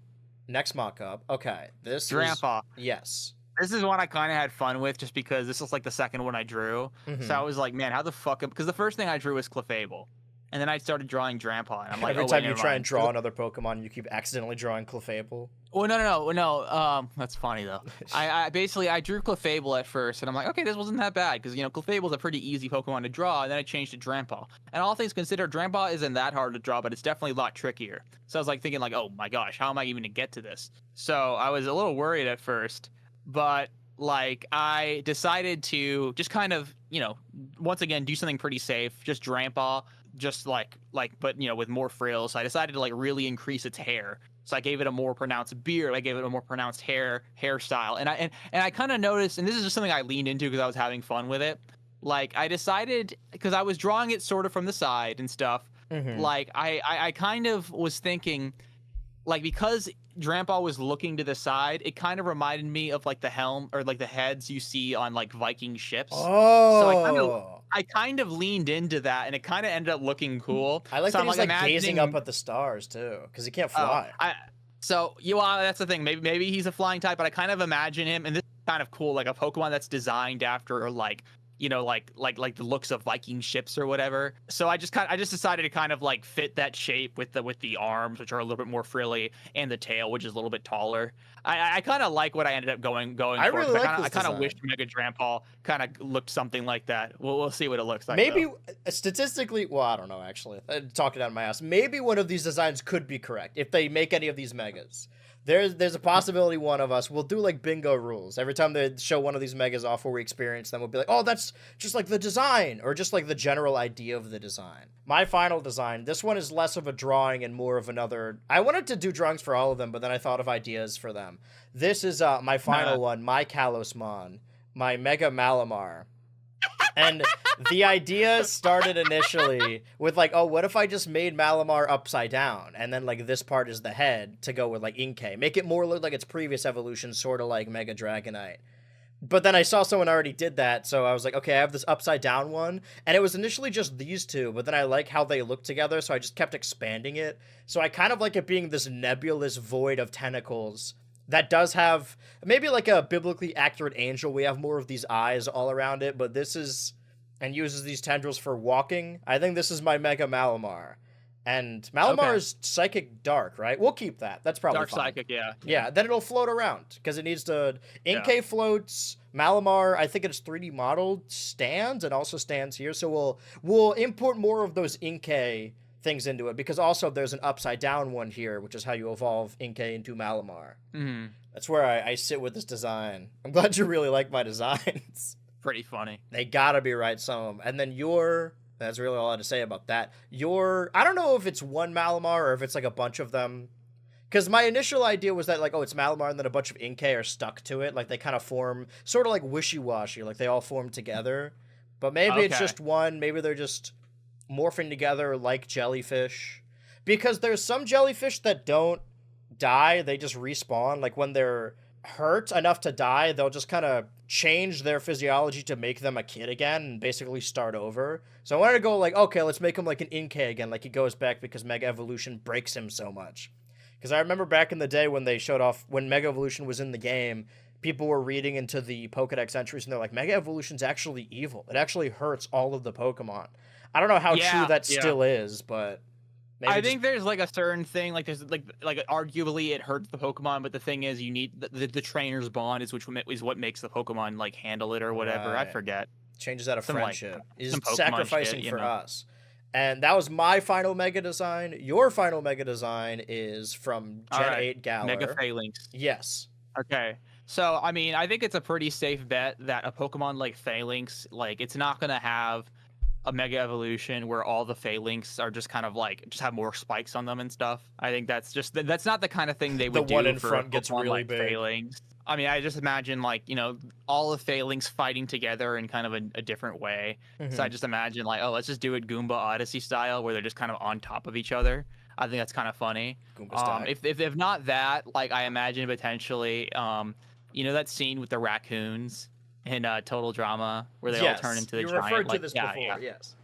next mock-up. Okay, this Drampa. Yes. This is one I kind of had fun with just because this was like the second one I drew. So I was like, man, how the fuck? Because the first thing I drew was Clefable. And then I started drawing Drampa, and I'm like, every time you try and draw another Pokemon, you keep accidentally drawing Clefable. Well, no. That's funny though. I basically I drew Clefable at first, and I'm like, okay, this wasn't that bad because Clefable's a pretty easy Pokemon to draw, and then I changed to Drampa. And all things considered, Drampa isn't that hard to draw, but it's definitely a lot trickier. So I was like thinking like, oh my gosh, how am I even gonna get to this? So I was a little worried at first, but like I decided to just kind of once again do something pretty safe, just Drampa. Just like but with more frills. So I decided to like really increase its hair. So I gave it a more pronounced beard. I gave it a more pronounced hairstyle. And I kind of noticed, and this is just something I leaned into because I was having fun with it. Like I decided, because I was drawing it sort of from the side and stuff. Like I kind of was thinking, like, because Drampa was looking to the side, it kind of reminded me of like the helm or like the heads you see on like Viking ships. Oh. So I kind of leaned into that, and it kind of ended up looking cool. I like that he's like gazing up at the stars too, because he can't fly. That's the thing. Maybe he's a flying type, but I kind of imagine him, and this is kind of cool, like a Pokemon that's designed after like like the looks of Viking ships or whatever. So I just decided to kind of like fit that shape with the arms, which are a little bit more frilly, and the tail, which is a little bit taller. I kind of like what I ended up going I for. Really like I kind of wish Mega Drampa kind of looked something like that. We'll see what it looks like. Maybe statistically, well, I don't know actually. Talking out of my ass. Maybe one of these designs could be correct if they make any of these megas. There's a possibility one of us will do like bingo rules. Every time they show one of these megas off where we experience them, we'll be like, oh, that's just like the design, or just like the general idea of the design. My final design, this one is less of a drawing and more of another. I wanted to do drawings for all of them, but then I thought of ideas for them. This is my final one, my Kalosmon, my Mega Malamar. And the idea started initially with like, oh, what if I just made Malamar upside down, and then like this part is the head to go with like Inkay, make it more look like its previous evolution, sort of like Mega Dragonite. But then I saw someone already did that, so I was like, okay, I have this upside down one, and it was initially just these two, but then I like how they look together, so I just kept expanding it. So I kind of like it being this nebulous void of tentacles that does have maybe like a biblically accurate angel. We have more of these eyes all around it, but this is, and uses these tendrils for walking. I think this is my Mega Malamar. And Malamar is Psychic Dark, right? We'll keep that. That's probably Dark fine. Psychic, yeah. Yeah, then it'll float around, because it needs to... Inkay floats, Malamar, I think it's 3D modeled, stands, and also stands here. So we'll import more of those Inkay things into it, because also there's an upside down one here, which is how you evolve Inkay into Malamar. That's where I sit with this design. I'm glad you really like my designs. Pretty funny. They gotta be right, some of them. And then that's really all I had to say about that. I don't know if it's one Malamar or if it's like a bunch of them. Because my initial idea was that, like, oh, it's Malamar and then a bunch of Inkay are stuck to it. Like, they kind of form sort of like wishy-washy. Like, they all form together. But maybe it's just one. Maybe they're just morphing together like jellyfish. Because there's some jellyfish that don't die. They just respawn. Like, when they're hurt enough to die, they'll just kind of change their physiology to make them a kid again and basically start over. So I wanted to go like, okay, let's make him like an Inkay again. Like, he goes back because Mega Evolution breaks him so much. Because I remember back in the day when they showed off, when Mega Evolution was in the game, people were reading into the Pokedex entries and they're like, Mega Evolution's actually evil. It actually hurts all of the Pokemon. I don't know how true that still is, but... I think there's like a certain thing, like there's like arguably it hurts the Pokemon, but the thing is you need the trainer's bond is what makes the Pokemon like handle it or whatever. Right. I forget. Changes out of friendship. Is sacrificing shit, for us. And that was my final Mega design. Your final Mega design is from Gen 8 Galar. Mega Phalanx. Yes. Okay. So, I mean, I think it's a pretty safe bet that a Pokemon like Phalanx, like, it's not going to have a Mega Evolution where all the Phalanx are just kind of like, just have more spikes on them and stuff. I think that's not the kind of thing they would do. The one in for front gets really like big. Phalanx. I mean, I just imagine like, all the Phalanx fighting together in kind of a different way. Mm-hmm. So I just imagine like, oh, let's just do it Goomba Odyssey style where they're just kind of on top of each other. I think that's kind of funny. If not that, like I imagine potentially, that scene with the raccoons in Total Drama, where they all turn into the giant. You referred to like, this before, yes.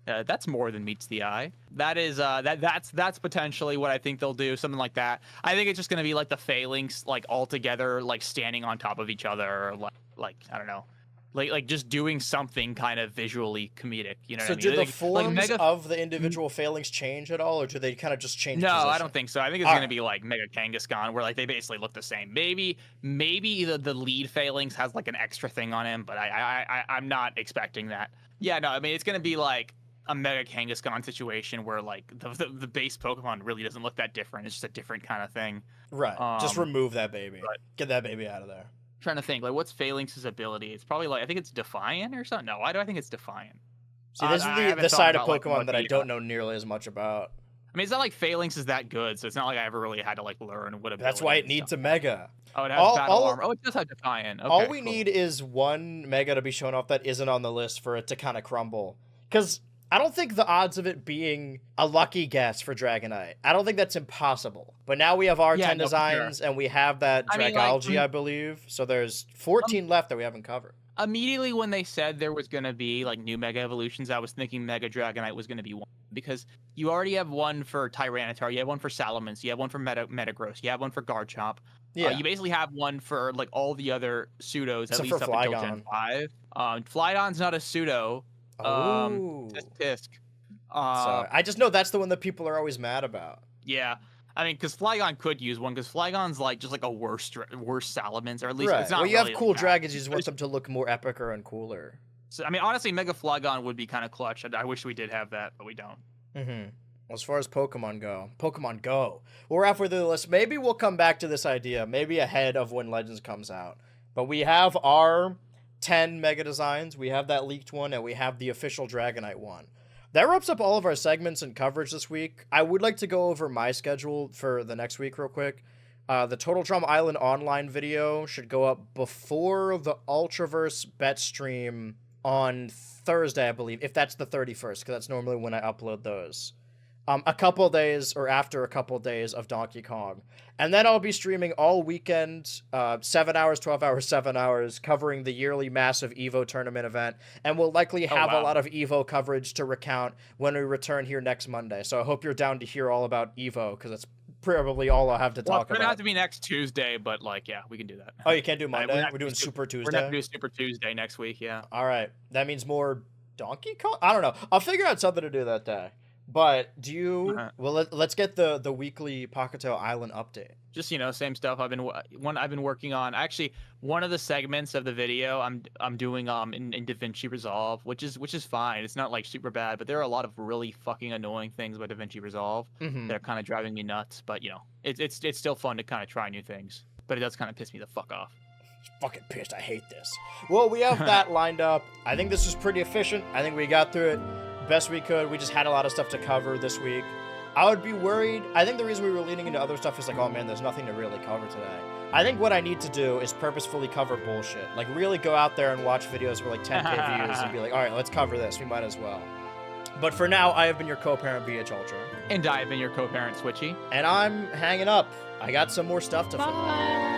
That's more than meets the eye. That is that's potentially what I think they'll do, something like that. I think it's just gonna be like the phalanx, like all together, like standing on top of each other, or like I don't know, like just doing something kind of visually comedic. You know? So what I mean? do the forms like of the individual phalanx change at all, or do they kind of just change? No, position? I don't think so. I think it's gonna be like Mega Kangaskhan, where like they basically look the same. Maybe the lead phalanx has like an extra thing on him, but I'm not expecting that. Yeah, no, I mean it's gonna be like a Mega Kangaskhan situation where like the base Pokemon really doesn't look that different. It's just a different kind of thing. Right. Just remove that baby. Get that baby out of there. I'm trying to think, like, what's Phalanx's ability? It's probably like, I think it's Defiant or something. No, why do I think it's Defiant? See, this is the side of Pokemon that I don't know nearly as much about. I mean, it's not like Phalanx is that good, so it's not like I ever really had to like learn what ability. That's why it needs a Mega. Oh, it has battle armor. Oh, it does have Defiant. Okay, all we need is one Mega to be shown off that isn't on the list for it to kind of crumble. Because I don't think the odds of it being a lucky guess for Dragonite, I don't think that's impossible. But now we have our 10 designs, and we have that Dragology, I believe. So there's 14 left that we haven't covered. Immediately when they said there was going to be like new Mega Evolutions, I was thinking Mega Dragonite was going to be one. Because you already have one for Tyranitar, you have one for Salamence, you have one for Metagross, you have one for Garchomp. Yeah. You basically have one for like all the other pseudos, at least up until Gen 5. Flygon's not a pseudo. Tisk. Sorry. I just know that's the one that people are always mad about. Yeah. I mean, because Flygon could use one, because Flygon's like just like a worse Salamence, or at least it's not. Well, you really have cool dragons, you just want them to look more epicer and cooler. So I mean, honestly, Mega Flygon would be kind of clutch. I wish we did have that, but we don't. Well, as far as Pokemon Go, we're halfway through the list. Maybe we'll come back to this idea, maybe ahead of when Legends comes out. But we have our 10 Mega designs, we have that leaked one, and we have the official Dragonite one. That wraps up all of our segments and coverage this week. I would like to go over my schedule for the next week real quick. The Total Drama Island online video should go up before the Ultraverse bet stream on Thursday, I believe, if that's the 31st, because that's normally when I upload those. A couple days, or after a couple days of Donkey Kong. And then I'll be streaming all weekend, 7 hours, 12 hours, 7 hours, covering the yearly massive EVO tournament event. And we'll likely have a lot of EVO coverage to recount when we return here next Monday. So I hope you're down to hear all about EVO, because that's probably all I'll have to talk about. It's going to have to be next Tuesday, but like, yeah, we can do that. Oh, you can't do Monday? We're doing Super Tuesday? We're going to do Super Tuesday next week, yeah. All right. That means more Donkey Kong? I don't know. I'll figure out something to do that day. But do you? Well, let's get the weekly Pockettail Island update. Just same stuff. I've been working on. Actually, one of the segments of the video I'm doing in DaVinci Resolve, which is fine. It's not like super bad, but there are a lot of really fucking annoying things about DaVinci Resolve that are kind of driving me nuts. But it's still fun to kind of try new things. But it does kind of piss me the fuck off. Fucking pissed. I hate this. Well, we have that lined up. I think this was pretty efficient. I think we got through it best we could. We just had a lot of stuff to cover this week. I would be worried. I think the reason we were leaning into other stuff is like, oh man, there's nothing to really cover today. I think what I need to do is purposefully cover bullshit. Like really go out there and watch videos with like 10K views and be like, all right, let's cover this. We might as well. But for now, I have been your co-parent BH Ultra. And I have been your co-parent Switchy. And I'm hanging up. I got some more stuff to film.